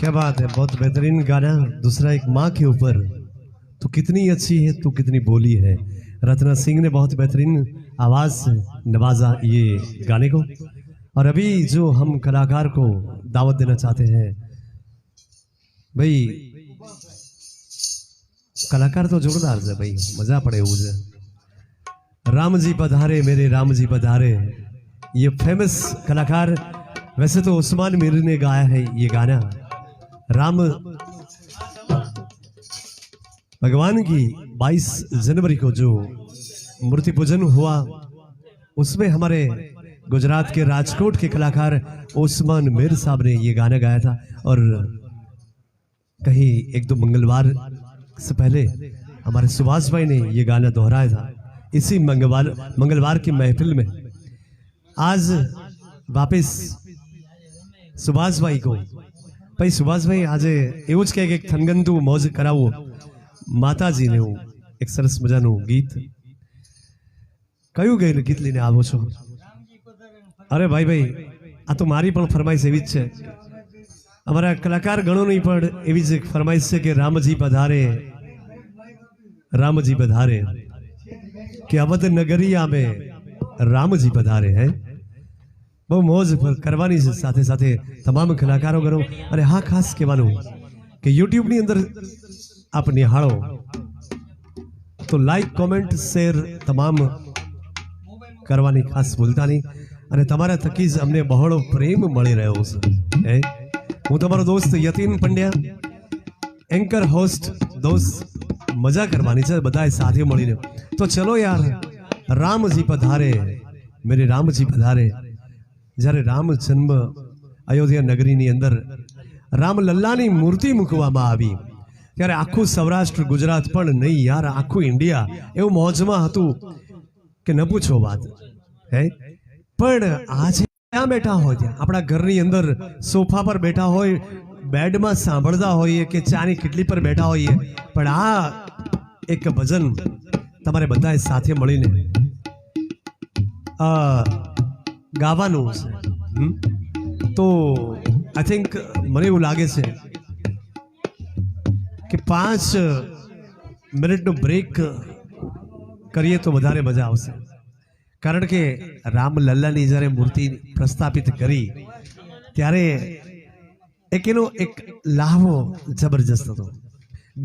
S3: क्या बात है, बहुत बेहतरीन गाना। दूसरा एक माँ के ऊपर, तो कितनी अच्छी है तू कितनी बोली है। रत्ना सिंह ने बहुत बेहतरीन आवाज से नवाजा ये गाने को। और अभी जो हम कलाकार को दावत देना चाहते हैं, भाई कलाकार तो जोरदार है भाई, मजा पड़े मुझे। राम जी पधारे मेरे राम जी पधारे, ये फेमस कलाकार, वैसे तो उस्मान मीर ने गाया है ये गाना। राम भगवान की 22 जनवरी को जो मूर्ति पूजन हुआ, उसमें हमारे गुजरात के राजकोट के कलाकार उस्मान मीर साहब ने ये गाना गाया था। और कहीं एक दो मंगलवार से पहले हमारे सुभाष भाई ने ये गाना दोहराया था इसी मंगलवार की महफिल में। आज वापस सुभाष भाई को, भाई सुभाष भाई आज એવું જ કહે કે થનગંતુ મોજ કરાવો માતાજીને। હું એક સરસ મજાનું ગીત, કયું ગીત લઈને આવો છો? અરે ભાઈ ભાઈ, આ તો મારી પણ ફરમાઈશ એવી જ છે, અમારા કલાકાર ગણોની પણ એવી જ ફરમાઈશ છે કે રામજી પધારે રામજી પધારે, કે અવધ નગરિયા में રામજી પધારે હે। બહુ મોજ કરવાની છે સાથે સાથે તમામ કલાકારો ગણો। અને હા, ખાસ કહેવાનું કે યુટ્યુબની અંદર આપ નિહાળો તો લાઈક કોમેન્ટ શેર તમામ કરવાની ખાસ ભૂલતા નહીં। અને તમારા થકી જ અમને બહોળો પ્રેમ મળી રહ્યો છે। હું તમારો દોસ્ત યતીન પંડ્યા, એન્કર હોસ્ટ દોસ્ત, મજા કરવાની છે બધાએ સાથે મળીને। તો ચલો યાર, રામજી પધારે મેરે રામજી પધારે। જ્યારે રામ જન્મ અયોધ્યા નગરીની અંદર રામલલ્લાની મૂર્તિ મૂકવામાં આવી, ત્યારે આખું સૌરાષ્ટ્ર ગુજરાત પણ નહીં યાર, આખું ઇન્ડિયા એવું મોજમાં હતું કે ન પૂછો વાત હે। પણ આજે ક્યાં બેઠા હોય, ત્યાં આપણા ઘરની અંદર સોફા પર બેઠા હોય, બેડમાં સાંભળતા હોઈએ કે ચાની કિટલી પર બેઠા હોઈએ, પણ આ એક ભજન તમારે બધાએ સાથે મળીને ગાવાનું છે। તો આઈ થિંક મને એવું લાગે છે કે 5 મિનિટનો બ્રેક કરીએ તો વધારે મજા આવશે। કારણ કે રામલલ્લાની જ્યારે મૂર્તિ પ્રસ્થાપિત કરી ત્યારે એનો એક લાહવો જબરજસ્ત હતો।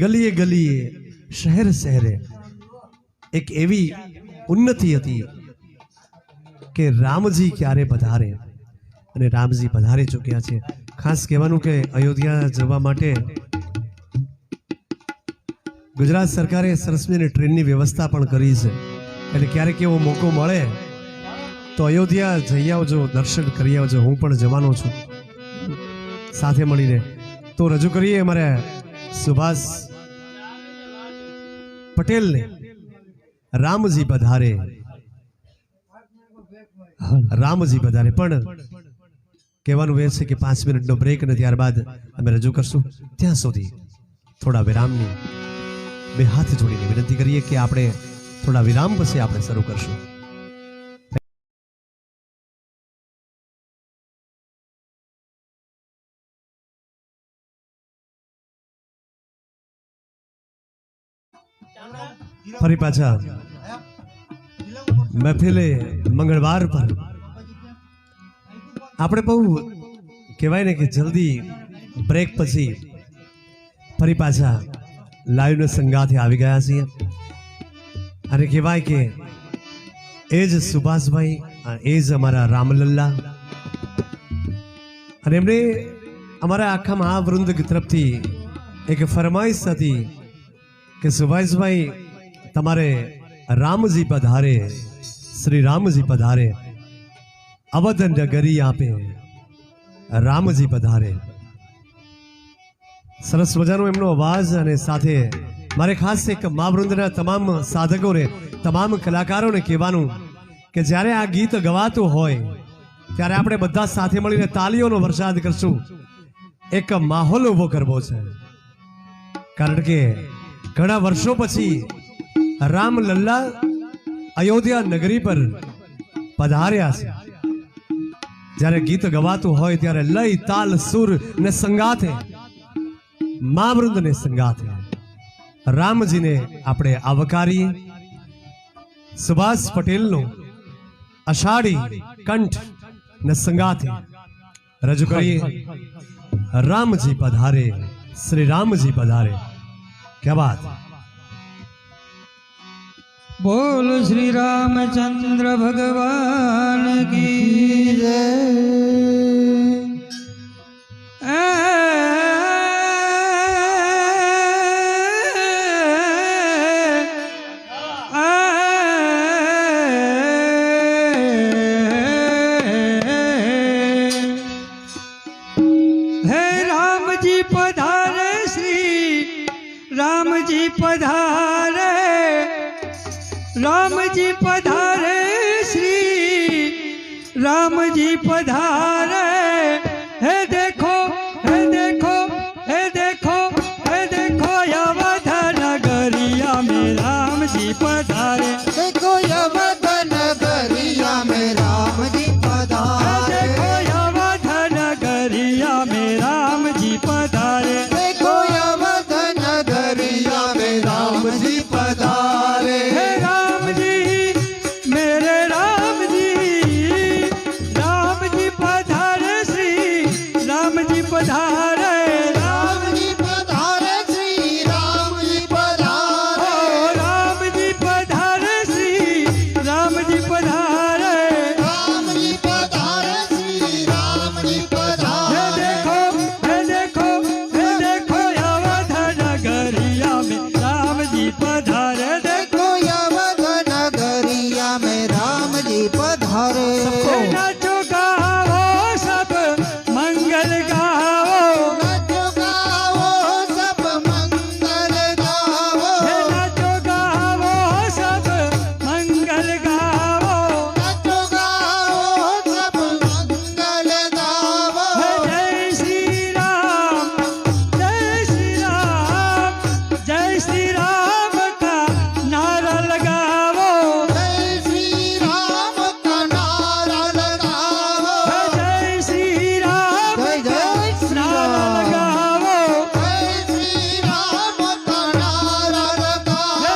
S3: ગલીએ ગલીએ શહેર શહેરે એક એવી ઉન્નતિ હતી કે રામજી ક્યારે પધારે, અને રામજી પધારી ચૂક્યા છે। ખાસ કહેવાનું કે અયોધ્યા જવા માટે ગુજરાત સરકારે સરસ મજાની ટ્રેનની વ્યવસ્થા પણ કરી છે। એટલે ક્યારેક એવો મોકો મળે તો અયોધ્યા જઈ આવજો, દર્શન કરી આવજો। હું પણ જવાનો છું, સાથે મળીને તો રજૂ કરીએ અમારે સુભાષ પટેલને રામજી પધારે રામજી પધારે। પણ કહેવાનું એ છે કે 5 મિનિટનો બ્રેક અને ત્યારબાદ અમે રજૂ કરશું। ત્યાં સુધી થોડા વિરામની બે હાથ જોડીને વિનંતી કરીએ કે આપણે થોડા વિરામ પછી આપણે શરૂ કરશું। ફરી પાછા મહેફિલે મંગળવાર પર આપણે બહુ કહેવાય ને કે જલ્દી બ્રેક પછી ફરી પાછા લાઈવનો સંગાથે આવી ગયા છીએ। અને કહેવાય કે એ જ સુભાષભાઈ, એ જ અમારા રામલલ્લા, અને એમને અમારા આખા મહાવૃંદ તરફથી એક ફરમાઈશ હતી કે સુભાષભાઈ તમારે રામજી પધારે, શ્રી રામજી પધારે, અવધ નગરી આપે રામજી પધારે। સરસ મજાનો એમનો અવાજ, અને સાથે મારે ખાસ એક મહાવૃંદના તમામ સાધકોને, તમામ કલાકારોને કહેવાનું કે જ્યારે આ ગીત ગવાતું હોય ત્યારે આપણે બધા સાથે મળીને તાલીઓનો વરસાદ કરશું। એક માહોલ ઊભો કરવો છે, કારણ કે ઘણા વર્ષો પછી રામલલ્લા અયોધ્યા નગરી પર પધાર્યા છે। જ્યારે ગીત ગવાતું હોય ત્યારે લય, તાલ, સુર ને સંગાથે મહાવૃંદને સંગાથે રામજીને આપણે આવકારીએ. સુભાષ પટેલનો અષાઢી કંઠ ને સંગાથે રજૂ કરીએ. રામજી પધારે, શ્રી રામજી પધારે. ક્યા બાત.
S1: બોલ શ્રી રામચંદ્ર ભગવાન કી જય. હે રામજી પધારે, શ્રી રામજી પધારે, રામજી પધારે, શ્રી રામજી પધારે. હે દેખો, હે દેખો, હે દેખો, હે દેખો અવધ નગરિયા में રામજી પધારે.
S2: देखो अवध नगरिया में राम जी पधारे.
S1: देखो अवध नगरिया में रामजी पधारे.
S2: देखो अवध नगरिया में राम जी पधारे.
S1: हे राम जी, मेरे राम जी, राम जी पधारे, श्री राम जी पधारे.
S2: राम जी पधारे, श्री राम जी पधारे.
S1: राम जी पधारे, श्री राम जी पधारे.
S2: राम जी पधारे, श्री राम जी
S1: हे
S2: पधारे.
S1: देखो, हे देखो, हे देखो अवध नगरिया में राम जी पधारे. देखो
S2: देखो अवध नगरिया में राम जी पधारे.
S1: नाचो गाओ सब मंगल गाओ.
S2: नाचो गाओ सब मंगल गाओ.
S1: नाचो गाओ सब मंगल गाओ.
S2: नाचो गाओ सब मंगल गाओ.
S1: जय श्री राम, जय श्री राम, जय श्री राम का नारा लगाओ.
S2: जय श्री राम का नारा लगाओ.
S1: जय श्री राम
S2: जय
S1: का
S2: जय श्री
S1: नारा
S2: राम.
S1: लगाओ.
S2: जय श्री राम का नारा लगाओ.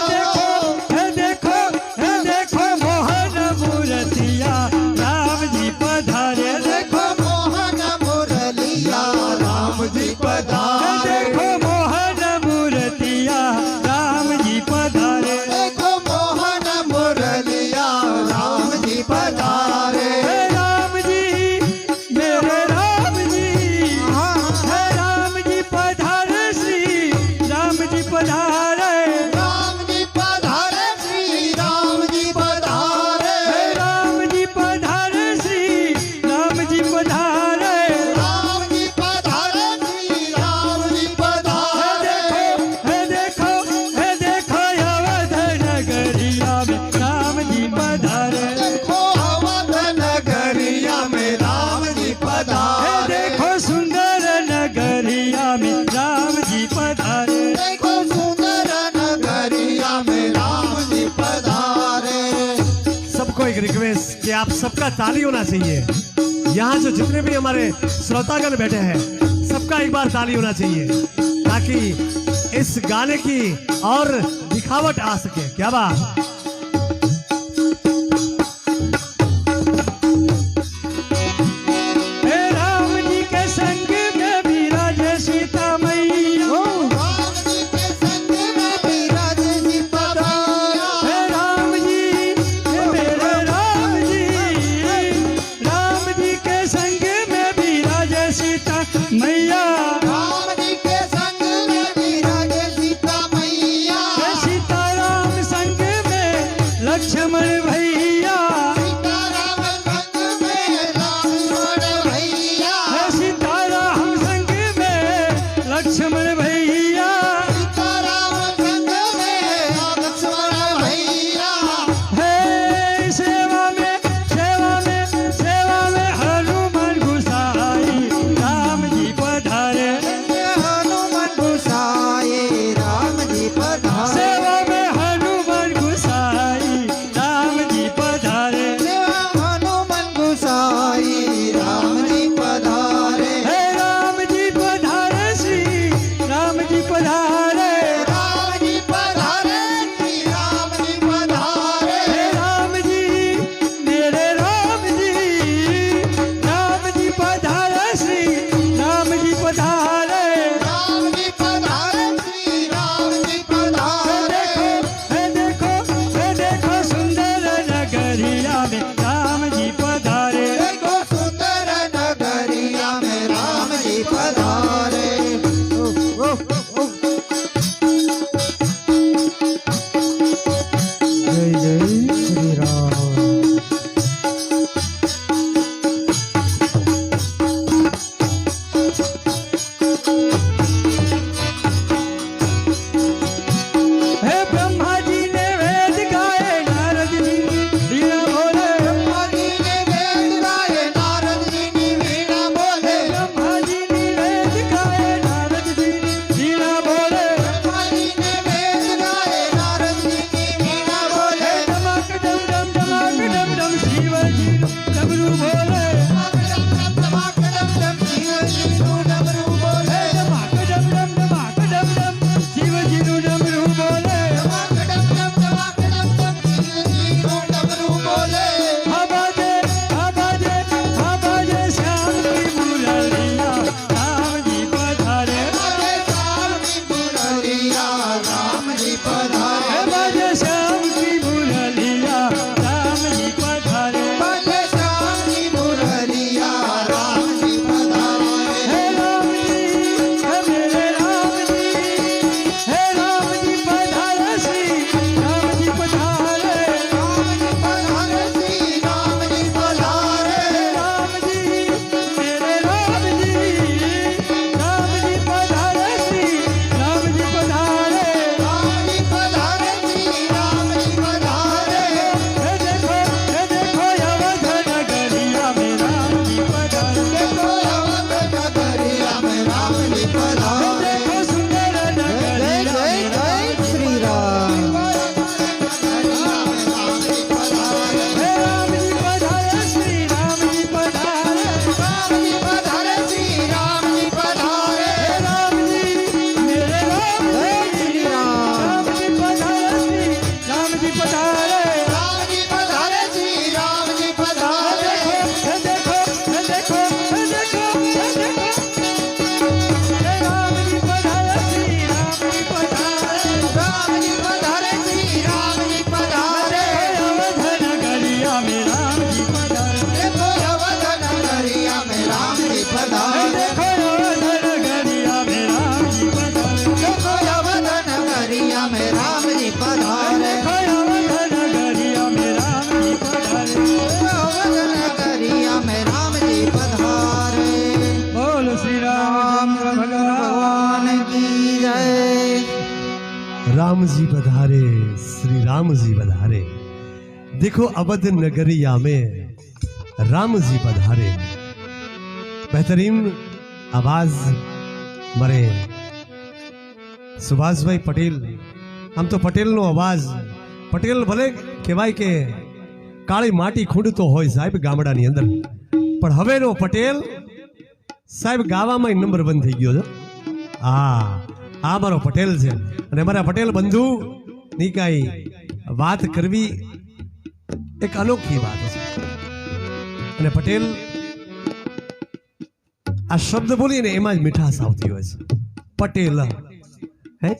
S1: हे देखो, हे देखो मोहन मूर्तिया राम जी पधारे. देखो,
S2: मोहन मुरलिया राम जी
S1: हे
S2: पधारे.
S1: देखो मोहन मूर्तिया राम जी पधारे.
S2: देखो मोहन मुरलिया राम जी पधारे.
S1: हे राम जी, मेरे राम जी, हे राम जी पधारे, श्री राम जी पधारे.
S2: राम जी पधारे, श्री राम जी पधारे.
S1: हे राम जी पधारे, श्री राम जी पधारे.
S2: राम जी पधारे, श्री राम जी पधारे.
S1: हे देखो, हे देखो अवध नगरिया में राम जी पधारे.
S2: देखो अवध नगरिया में राम जी
S1: हे
S2: पधारे.
S1: देखो सुंदर नगरिया में राम जी पधारे.
S2: देखो सुंदर नगरिया में राम जी पधारे.
S3: सबको एक रिक्वेस्ट कि आप सबका ताली होना चाहिए. यहाँ जो जितने भी हमारे श्रोतागण बैठे हैं सबका एक बार ताली होना चाहिए ताकि इस गाने की और दिखावट आ सके. क्या बात.
S1: हे राम जी के संग में विराजे सीता मैया.
S2: राम जी के संग में विराजे सीता मैया.
S1: हे राम जी, हे मेरे राम जी, राम जी के संग में विराजे सीता मैया.
S2: राम जी के संग में विराजे सीता मैया.
S1: हे सीताराम संग में
S2: રામજી પધારે અવધનગરિયા મેં રામજી પધારે
S1: બોલ શ્રી રામચંદ્ર ભગવાન
S2: કી જય
S3: रामजी पधारे श्री रामजी पधारे देखो अवध नगरिया में रामजी पधारे बेहतरीन आवाज मरे सुभाषभाई पटेल आम तो पटेल नो अवाज पटेल भले कहेवाय के काળી માટી ખૂંડતો હોય સાહેબ ગામડાની અંદર પણ હવેનો પટેલ સાહેબ ગાવામાં નંબર 1 થઈ ગયો છે આ મારો પટેલ છે અને મારા પટેલ બંધુ ની કાંઈ વાત કરવી એક અનોખી વાત છે અને પટેલ આ શબ્દ બોલીને એમાં જ મીઠાશ આવતી હોય છે પટેલ હે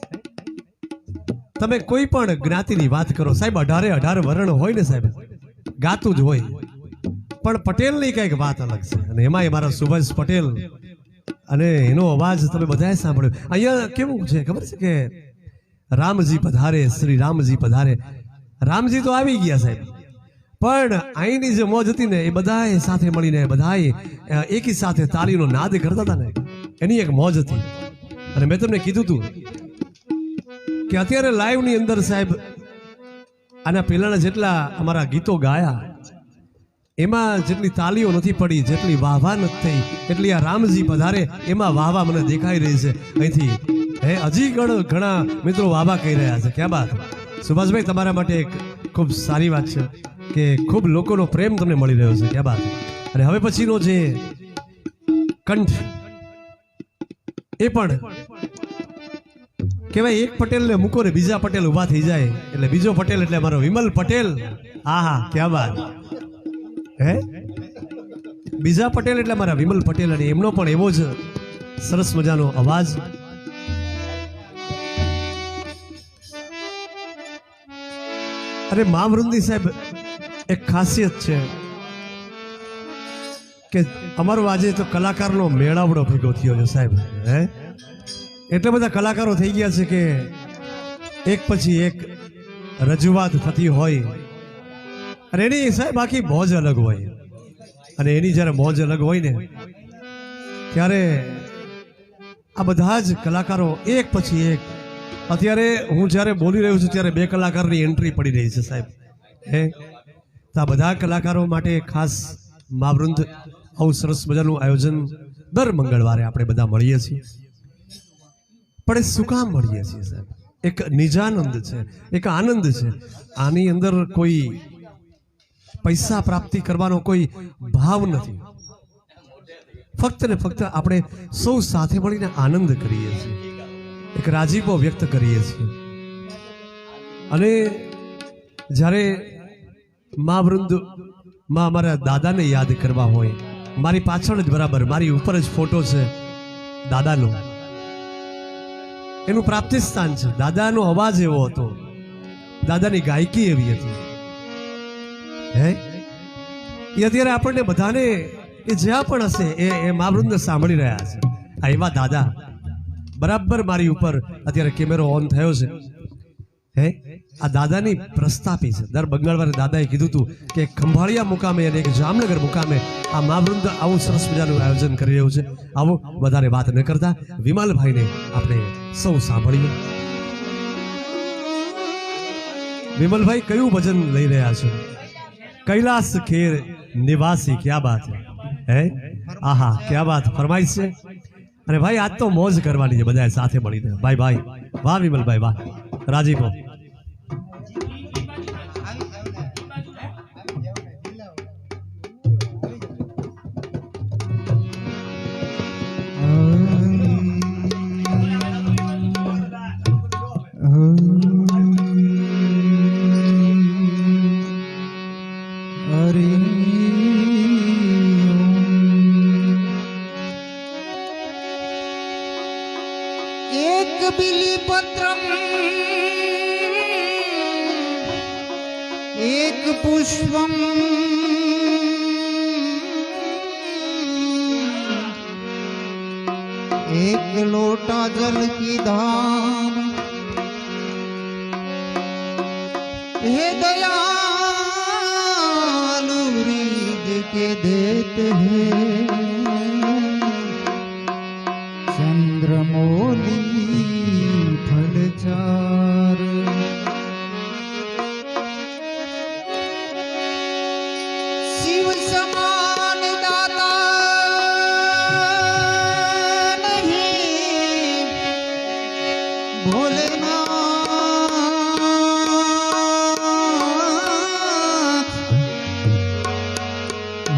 S3: તમે કોઈ પણ જ્ઞાતિની વાત કરો સાહેબ 18 વર્ણ હોય ને સાહેબ ગાતું જ હોય પણ પટેલની કંઈક વાત અલગ છે અને એમાંય મારા સુભાષ પટેલ અને એનો અવાજ તમે બધાએ સાંભળ્યો અહીંયા કેવું છે ખબર છે કે રામજી પધારે શ્રી રામજી પધારે રામજી તો આવી ગયા સાહેબ પણ અહીંની જે મોજ હતી ને એ બધાએ સાથે મળીને બધાએ એકી સાથે તાળીનો નાદ કરતા હતા ને એની એક મોજ હતી અને મેં તમને કીધું હતું કે અત્યારે લાઈવની અંદર સાહેબ આના પહેલાના જેટલા અમારા ગીતો ગાયા એમાં જેટલી તાલીઓ નથી પડી જેટલી વાહવા નથી થઈ એટલી આ રામજી પધારે એમાં વાહવા મને દેખાઈ રહી છે અહીંથી હજી ઘણા મિત્રો વાહવા કહી રહ્યા છે ક્યાં બાત સુભાષભાઈ તમારા માટે એક ખૂબ સારી વાત છે કે ખૂબ લોકોનો પ્રેમ તમને મળી રહ્યો છે ક્યાં બાત અને હવે પછીનો જે કંઠ એ પણ કહેવાય એક પટેલને મૂકો ને બીજા પટેલ ઊભા થઈ જાય એટલે બીજો પટેલ એટલે મારો વિમલ પટેલ આહા ક્યાં બાત હે બીજા પટેલ એટલે મારા વિમલ પટેલ અને એમનો પણ એવો જ સરસ મજાનો અવાજ અરે મહાવૃંદી સાહેબ એક ખાસિયત છે કે અમારો આજે તો કલાકારનો મેળાવડો ભેગો થયો છે સાહેબ હે એટલા બધા કલાકારો થઈ ગયા છે કે એક પછી એક રજૂઆત થતી હોય અને એની સાહેબ આખી મોજ અલગ હોય અને એની જ્યારે મોજ અલગ હોય ને ત્યારે આ બધા જ કલાકારો એક પછી એક અત્યારે હું જ્યારે બોલી રહ્યો છું ત્યારે 2 કલાકારની એન્ટ્રી પડી રહી છે સાહેબ હે તો આ બધા કલાકારો માટે ખાસ મહાવૃંદ આવું સરસ મજાનું આયોજન દર મંગળવારે આપણે બધા મળીએ છીએ પણ એ શું કામ મળીએ છીએ સાહેબ એક નિજાનંદ છે એક આનંદ છે આની અંદર કોઈ પૈસા પ્રાપ્તિ કરવાનો કોઈ ભાવ નથી ફક્ત ને ફક્ત આપણે સૌ સાથે મળીને આનંદ કરીએ છીએ એક રાજીપો વ્યક્ત કરીએ છીએ અને જ્યારે મહાવૃંદમાં અમારા દાદાને યાદ કરવા હોય મારી પાછળ જ બરાબર મારી ઉપર જ ફોટો છે દાદાનો એનું પ્રાપ્તિ સ્થાન છે દાદાનો અવાજ એવો હતો દાદાની ગાયકી એવી હતી હે એ અત્યારે આપણને બધાને એ જ્યાં પણ હશે એ મહાવૃંદ સાંભળી રહ્યા છે આ એવા દાદા બરાબર મારી ઉપર અત્યારે કેમેરો ઓન થયો છે હે આ દાદાની પ્રસ્થાપી છે દર મંગળવારે દાદાએ કીધું હતું કે ખંભાળિયા મુકામે અને એક જામનગર મુકામે આ મહાવૃંદ આવું સરસ મજાનું આયોજન કરી રહ્યું છે આવું વધારે વાત ન કરતા વિમલભાઈને આપણે સૌ સાંભળીએ વિમલભાઈ કયું ભજન લઈ રહ્યા છે कैलाश खेर निवासी क्या बात है आहा क्या बात फरमाइश છે અને ભાઈ આજ તો મોજ કરવાની છે બધાએ સાથે મળીને ભાઈ ભાઈ વાહ વિમલભાઈ વાહ રાજીપો
S2: एक बिली पत्रम एक पुष्पम एक लोटा जल की धाम हे दयालु रिद के देते हैं चंद्रमौली फलचार। शिव समान दाता नहीं भोलेनाथ,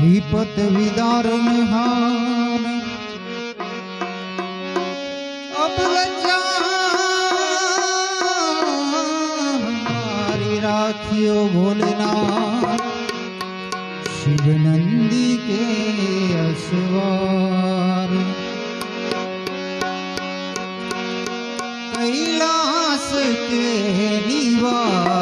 S2: विपत विदारण हार। अब लज्जा हमारी राखियो भोलेनाथ, शिव नंदी के असवार। कैलाश के निवासी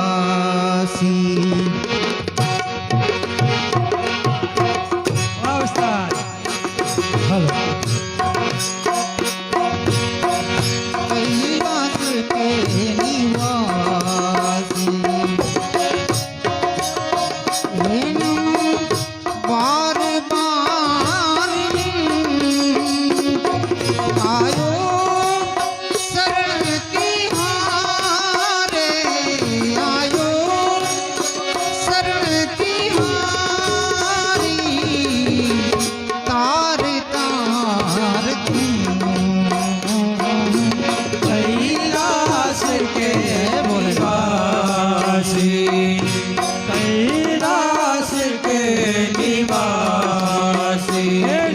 S2: कैलाश के निवासी बार बार आयो शरण तिहारे, आयो शरण तिहारी। तार तार
S1: कैलाश के निवासी, कैलाश के निवासी,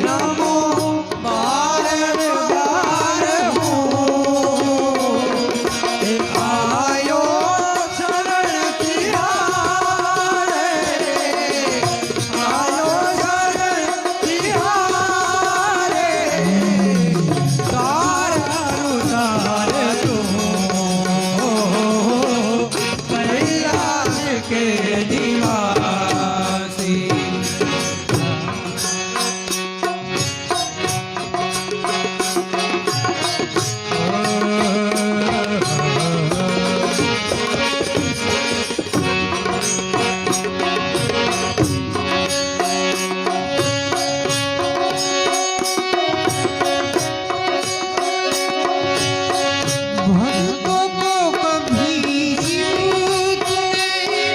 S1: नमो बार बार हूँ आयो शरण तिहारे, आयो शरण तिहारे। तार तार तुम कैलाश के निवासी।
S2: भक्तों को कभी जीव तूने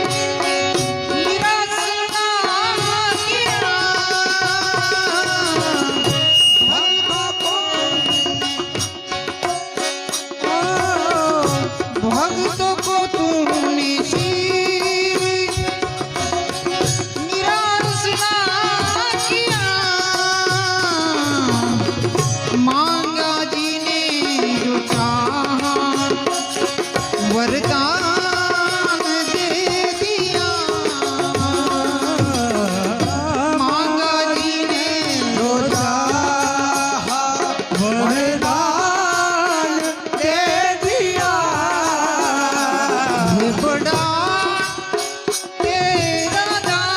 S2: निराश ना किया। भक्तों को तूने निराश ना किया। मांगा जी ने जो चाहा वरदान दे दिया। मांगा जी ने जो
S1: चाहा वरदान दे दिया।
S2: ये बड़ा तेरा दान।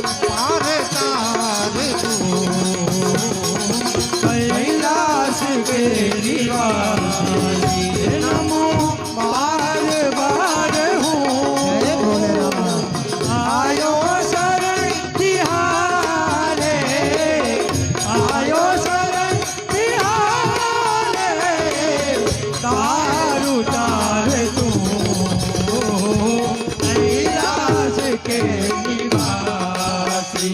S2: પાર તાર તું
S1: कैलाश के निवासी नमो बार बार हूँ
S2: જય ભોલેનાથ
S1: आयो शरण तिहारे आयो शरण तिहारे तारू तार तू कैलाश के निवासी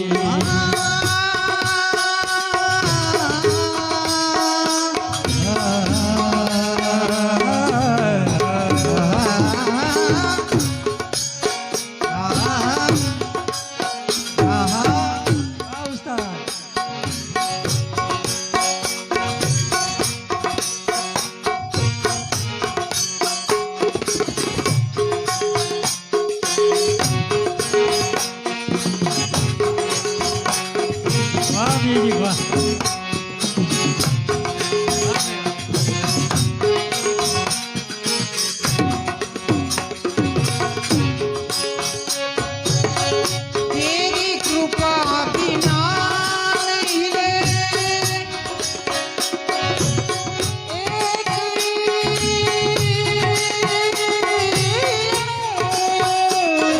S1: वाह बीजी वाह
S2: तेरी कृपा बिना नहीं रे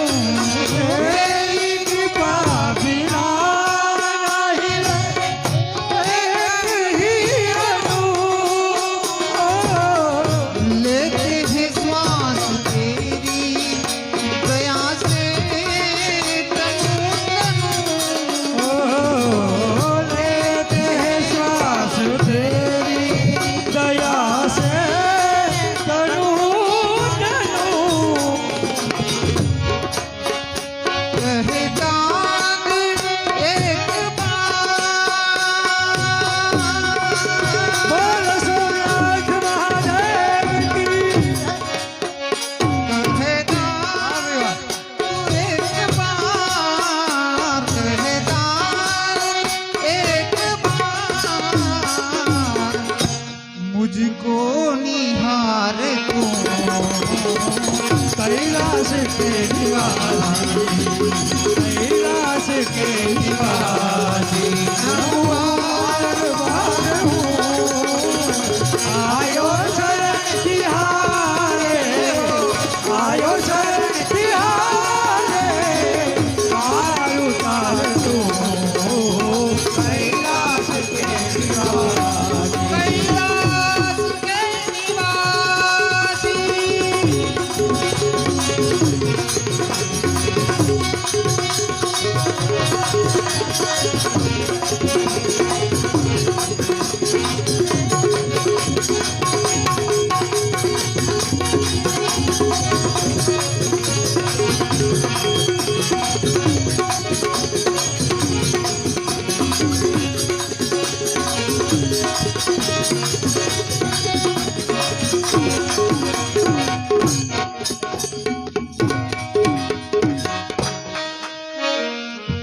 S1: तेरी कृपा बिना नहीं एक ही अनु
S2: लेते हैं श्वास तेरी दया से
S1: लेते हैं श्वास तेरी दया से तनु तनु
S2: कहता एक
S1: बोल सोमनाथ महादेव की
S2: कहता एक बार कहता एक बार मुझको निहार तू
S1: कैलाश के निवासी कैलाश के निवासी बार बार हूँ आयो शरण तिहारे आयो शरण तिहारे तारू तार तू कैलाश के निवासी
S2: कैलाश के निवासी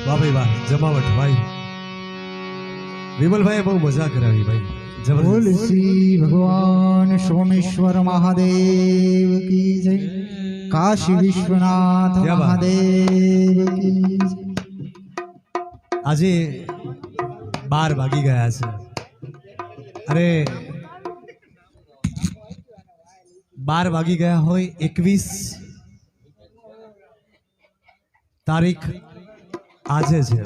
S3: વાહ ભાઈ વાહ જમાવટ ભાઈ વિમલભાઈએ બહુ મજા કરાવી ભાઈ
S6: બોલ
S3: જબરદસ્ત
S6: શ્રી ભગવાન સોમેશ્વર મહાદેવ કી જય કાશી વિશ્વનાથ
S3: ક્યા બાત.
S6: મહાદેવ કી જય.
S3: આજે 12 વાગી ગયા છે અરે 12 વાગી ગયા હોય 21 તારીખ આજે છે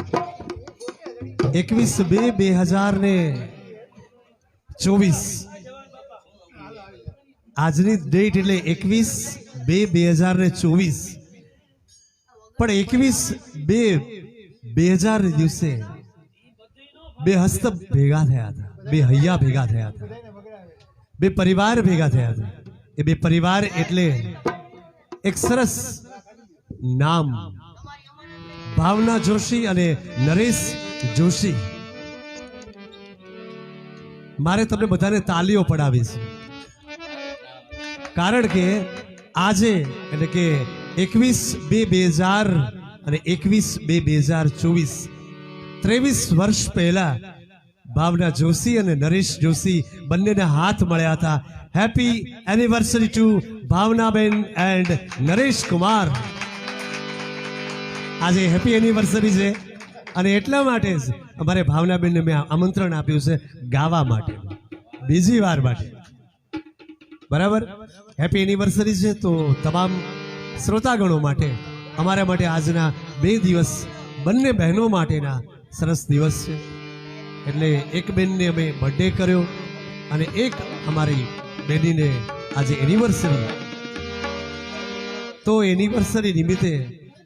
S3: 21/2/2024 આજની ડેટ એટલે 21/2/2024 પણ 21/2/2000 દિવસે બે હસ્ત ભેગા થયા હતા બે હૈયા ભેગા થયા હતા બે પરિવાર ભેગા થયા હતા એ બે પરિવાર એટલે એક સરસ નામ ભાવના જોશી અને નરેશ જોશી મારે તમને બધાને તાલીઓ પડાવી છે કારણ કે આજે એટલે કે 21/2/2000 અને 21/2/2024 23 વર્ષ પહેલા ભાવના જોશી અને નરેશ જોશી બંનેને હાથ મળ્યા હતા happy anniversary to Bhavnaben and Naresh Kumar આજે હેપી એનિવર્સરી છે અને એટલા માટે જ અમારે ભાવનાબેનને મેં આમંત્રણ આપ્યું છે ગાવા માટે, બીજી વાર માટે. બરાબર, હેપી એનિવર્સરી છે તો તમામ શ્રોતાગણો માટે, અમારા માટે આજના 2 દિવસ બંને બહેનો માટેના સરસ દિવસ છે. એટલે એક બેનને અમે બર્થડે કર્યો અને એક અમારી બેનીને આજે એનિવર્સરી. તો એનિવર્સરી નિમિત્તે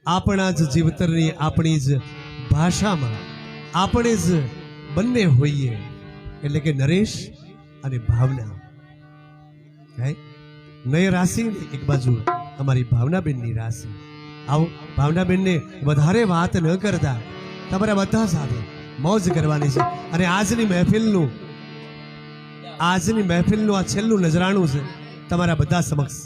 S3: આપણા જ જીવતરની આપણી જ ભાષામાં આપણે જ બંને હોઈએ, એટલે કે નરેશ અને ભાવના. નય રાશિ એક બાજુ અમારી ભાવનાબેનની રાશિ. આવો ભાવનાબેનને વધારે વાત ન કરતા તમારા બધા સાથે મોજ કરવાની છે. અને આજની મહેફિલનું આ છેલ્લું નજરાણું છે તમારા બધા સમક્ષ.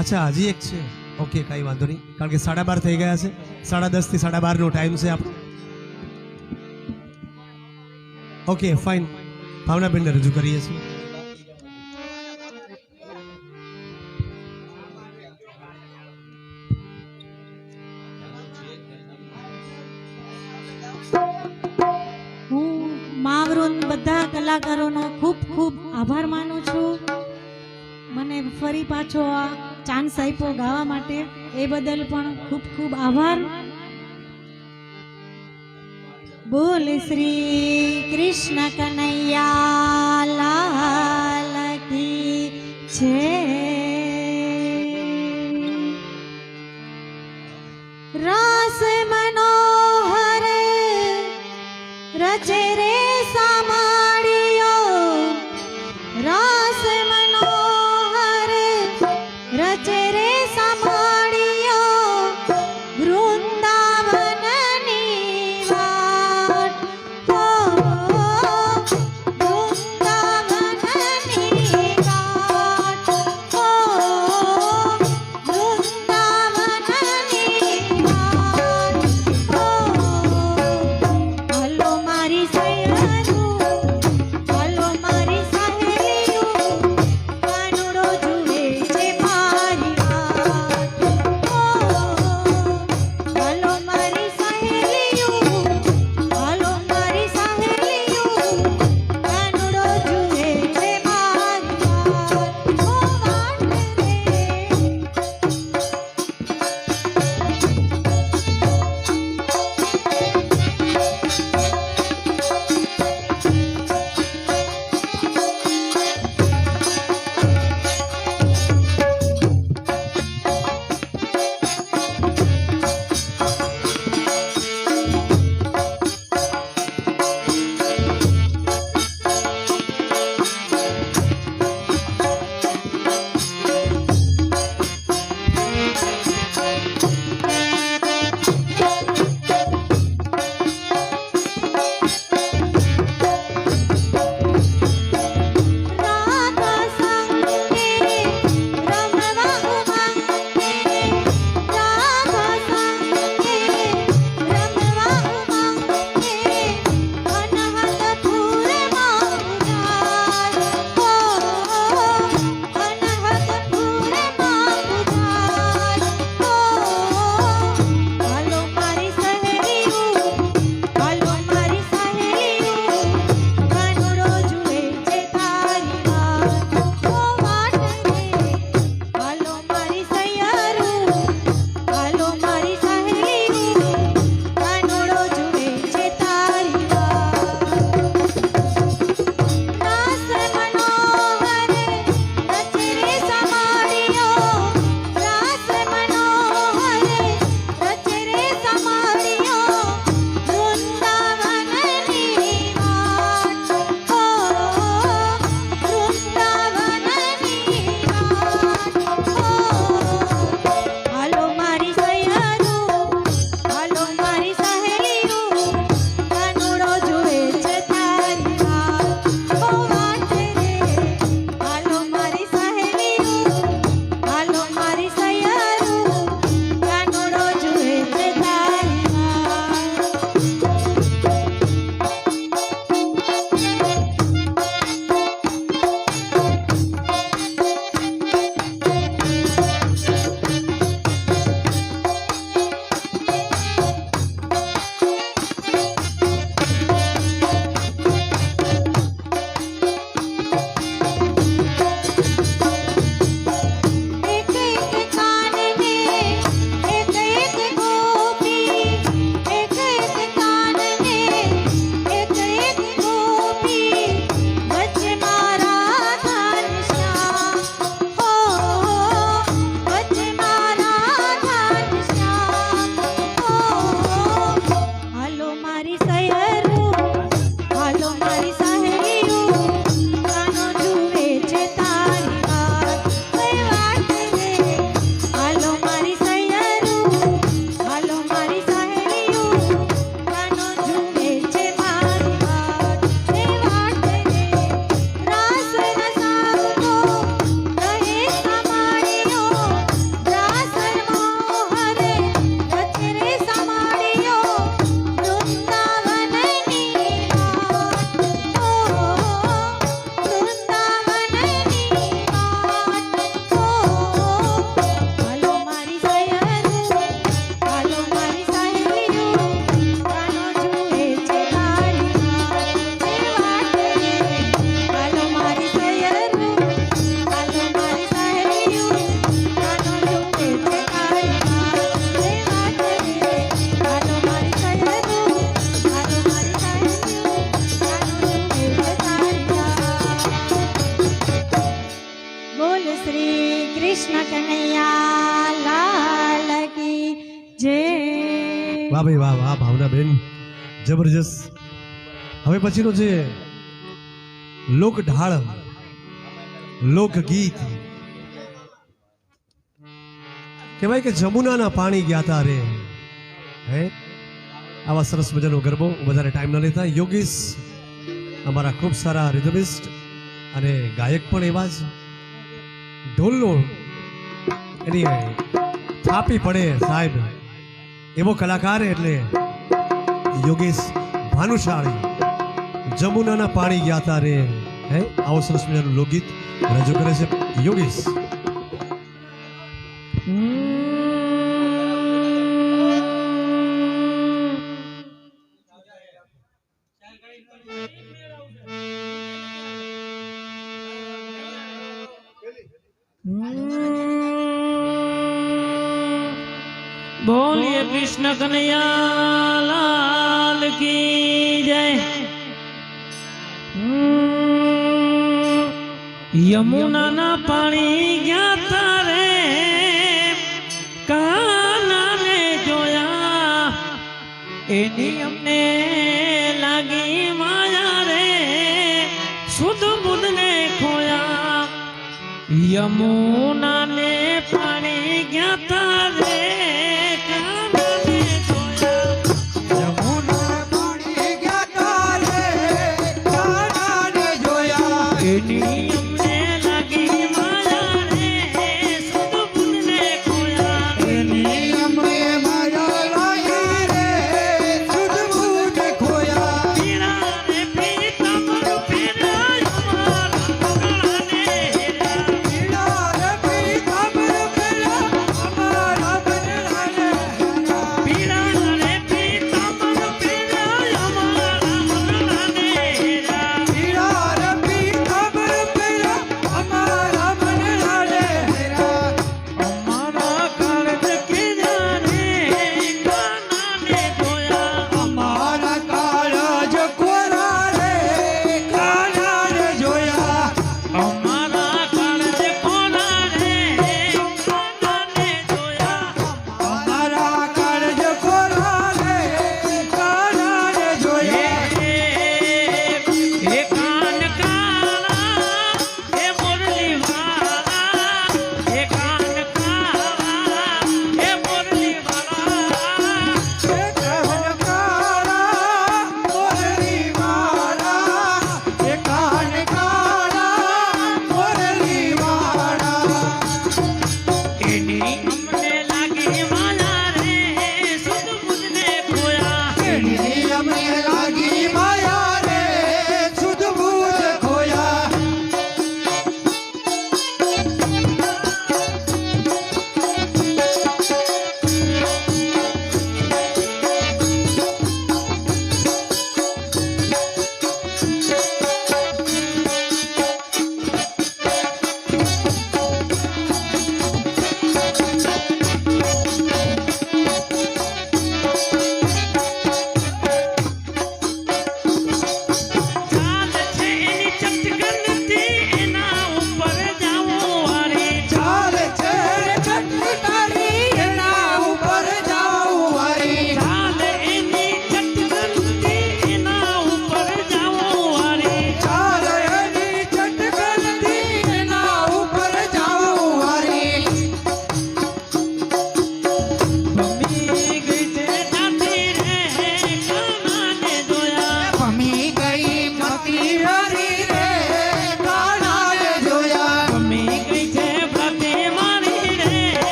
S3: અચ્છા, હજી એક છે. ઓકે, કાંઈ વાંધો નહીં, કારણ કે 12:30 થઈ ગયા છે. 10:30 થી 12:30 ટાઈમ છે આપણો. ઓકે ફાઇન, ભાવનાબેનને રજૂ કરીએ છીએ.
S4: હું માવૃંદ બધા કલાકારોનો ખૂબ ખૂબ આભાર માનું છું. મને ફરી પાછો આ ચાન્સ આપ્યો ગાવા માટે, એ બદલ પણ ખૂબ ખૂબ આભાર. બોલ શ્રી કૃષ્ણ કનૈયા લાલ કી જય. રાસ મનોહર રચે રે સામાળિયો, રાસ મનોહર રચે રે સામાળિયો, વૃંદાવનની વાટ હો, વૃંદાવનની વાટ હો, શ્રી કૃષ્ણ કનૈયા લાલ કી જય.
S3: વાહ ભાઈ વાહ વાહ ભાવના બેન, જબરજસ્ત. હવે પછીનો છે લોક ઢાળ, લોકગીત. કહેવાય કે જમુનાના પાણી ગયા તા રે. હે આવા સરસ મજાનો ગરબો. વધારે ટાઈમ ન લેતા, યોગેશ અમારા ખૂબ સારા રિધમિસ્ટ અને ગાયક પણ એવા જ. ઢોલનો એની થાપી પડે સાહેબ એવો કલાકાર એટલે યોગેશ ભાનુશાળી. જમુનાના પાણી ગયા તા રે. હે આવો સરસ મજાનું લોકગીત રજૂ કરે છે યોગેશ.
S7: बोलिए कृष्ण कन्हैया लाल की जय. यमुना ना पानी ગયા તારે કાના ને જોયા એની અમને લાગી માયા રે સુધ બુધ ને ખોયા. યમુના ને પાણી ગયા તારે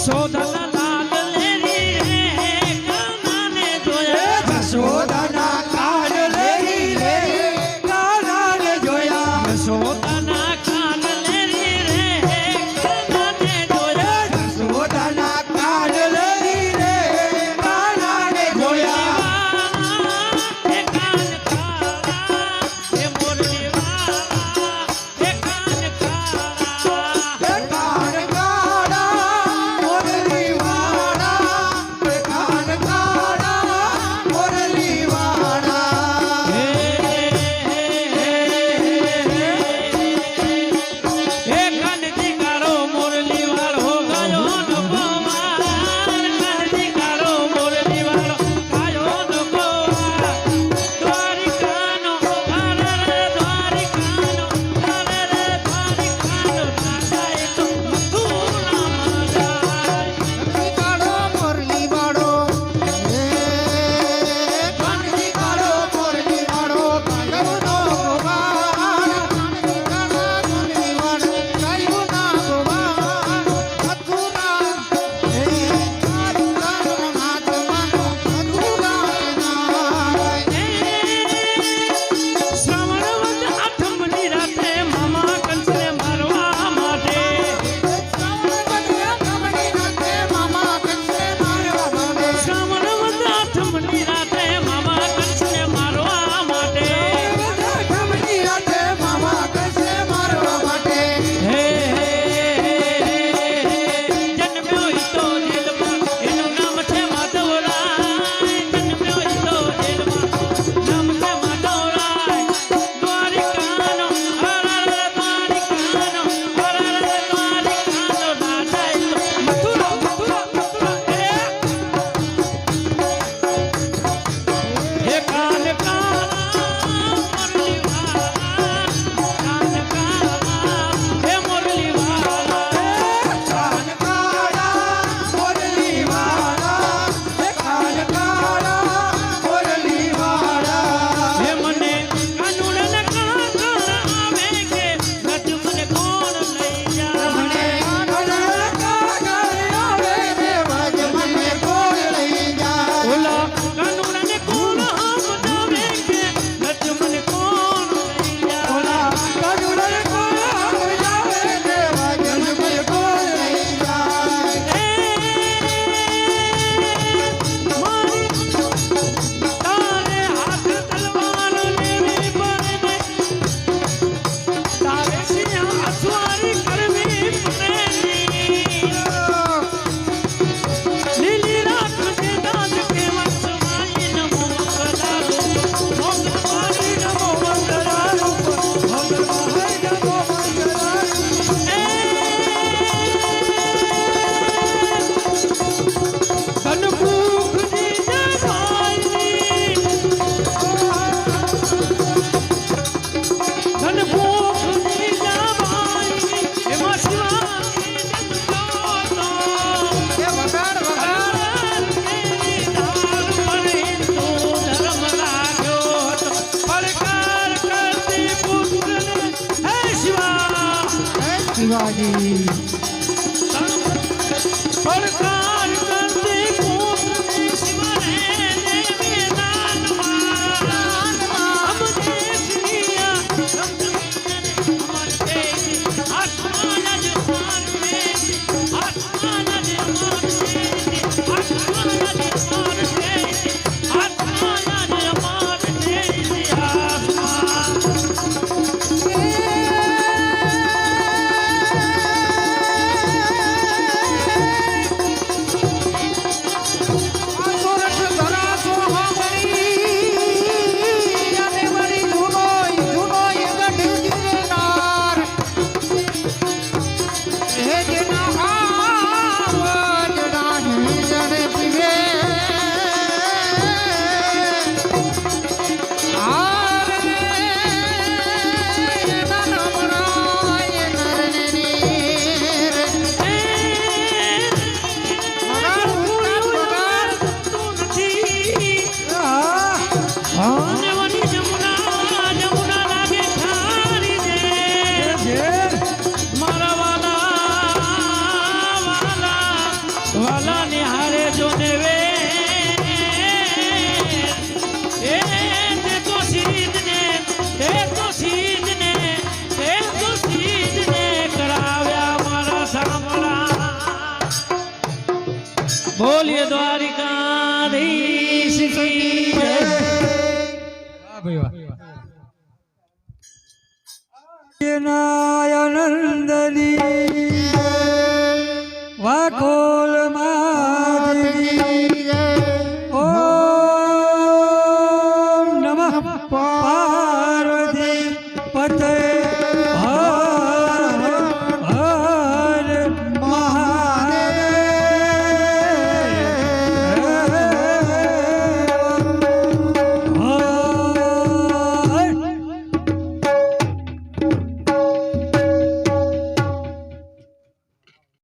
S7: જશોદાના લાલ લેરી રે કાનાને જોયા
S1: જશોદાના કાન લેરી રે કાનાને જોયા
S7: જશોદાના કાન લેરી રે કાનાને જોયા
S1: જશોદાના કાન લેરી રે કાનાને જોયા
S7: એ કાન કાળા એ મોરલી વાળા એ કાન કાળા
S1: એ કાન કાળા મોરલી વાળા એ કાન કાળા મોરલી વાળા
S7: એ કાનજી કાળો મોરલી વાળો ગાયો નો કુમાર કાનજી કાળો મોરલી વાળો ગાયો નો કુમાર દ્વારિકાનો અરે દ્વારિકાનો અરે દ્વારિકાનો રાજાએ તો મથુરામાં જાય
S2: કાળો મોરલી વાળો કાનજી કાળો મોરલી વાળો કાયો નો ગોવાળ કાનજી કાળો મોરલી વાળો કાયો ના ગોવાળ મથુરા દ્વારકાનો નાથ માનો મથુરા નારાય
S7: શ્રાવણ વદ આઠમની રાતે મામા કંસને મારવા માટે શ્રાવણ વદ આઠમની રાતે મામા કંસને મારવા માટે
S1: ખમની રાતે મામા કસે મારવા માટે
S7: હે જન્મ્યો ઈ તો જેલમાં એનું નામ છે માધવરાય જન્મ્યો ઈ તો જેલમાં નામ છે માધવરાય દ્વારિકાનો અરે દ્વારિકાનો રાજા ઈ તો મથુરા મથુરા મથુરા હે કાન કાળા મોરલી વાળા કાન કાળા હે મોરલી વાળા
S1: કાન કાળા મોરલી વાળા એ કાન કાળા મોરલી વાળા
S7: હે મને કાનુડને કાકર આવે કે નચ મને કોણ લઈ જા
S1: મને કાગળ કાગળ આવે રે વાજ મને કોણ લઈ જાય
S7: ઓલા કાનુડને કોણ સમજાવે કે નચ મને કોણ લઈ જા
S1: ઓલા કાગળ કોણ આવે રે વાજ મને કોણ લઈ જાય
S7: મારી તારે હાથ તલવાર લેવી પડે તારે સિંહ અસવારી કરવી પડે લીલી રાખજે દાદ કે વંશવાઈ નમો મંગળારૂપ મંગળવારી નમો મંગળારૂપ
S1: મંગળવાહી નમો મંગળારૂપ
S7: ધનભૂખની જવાઈ ધનભૂખની જવાઈ એમાં શિવાની જમતો તો
S1: એ વગાડ વગાડ
S6: શિવાજી
S1: નંદની વાકોલ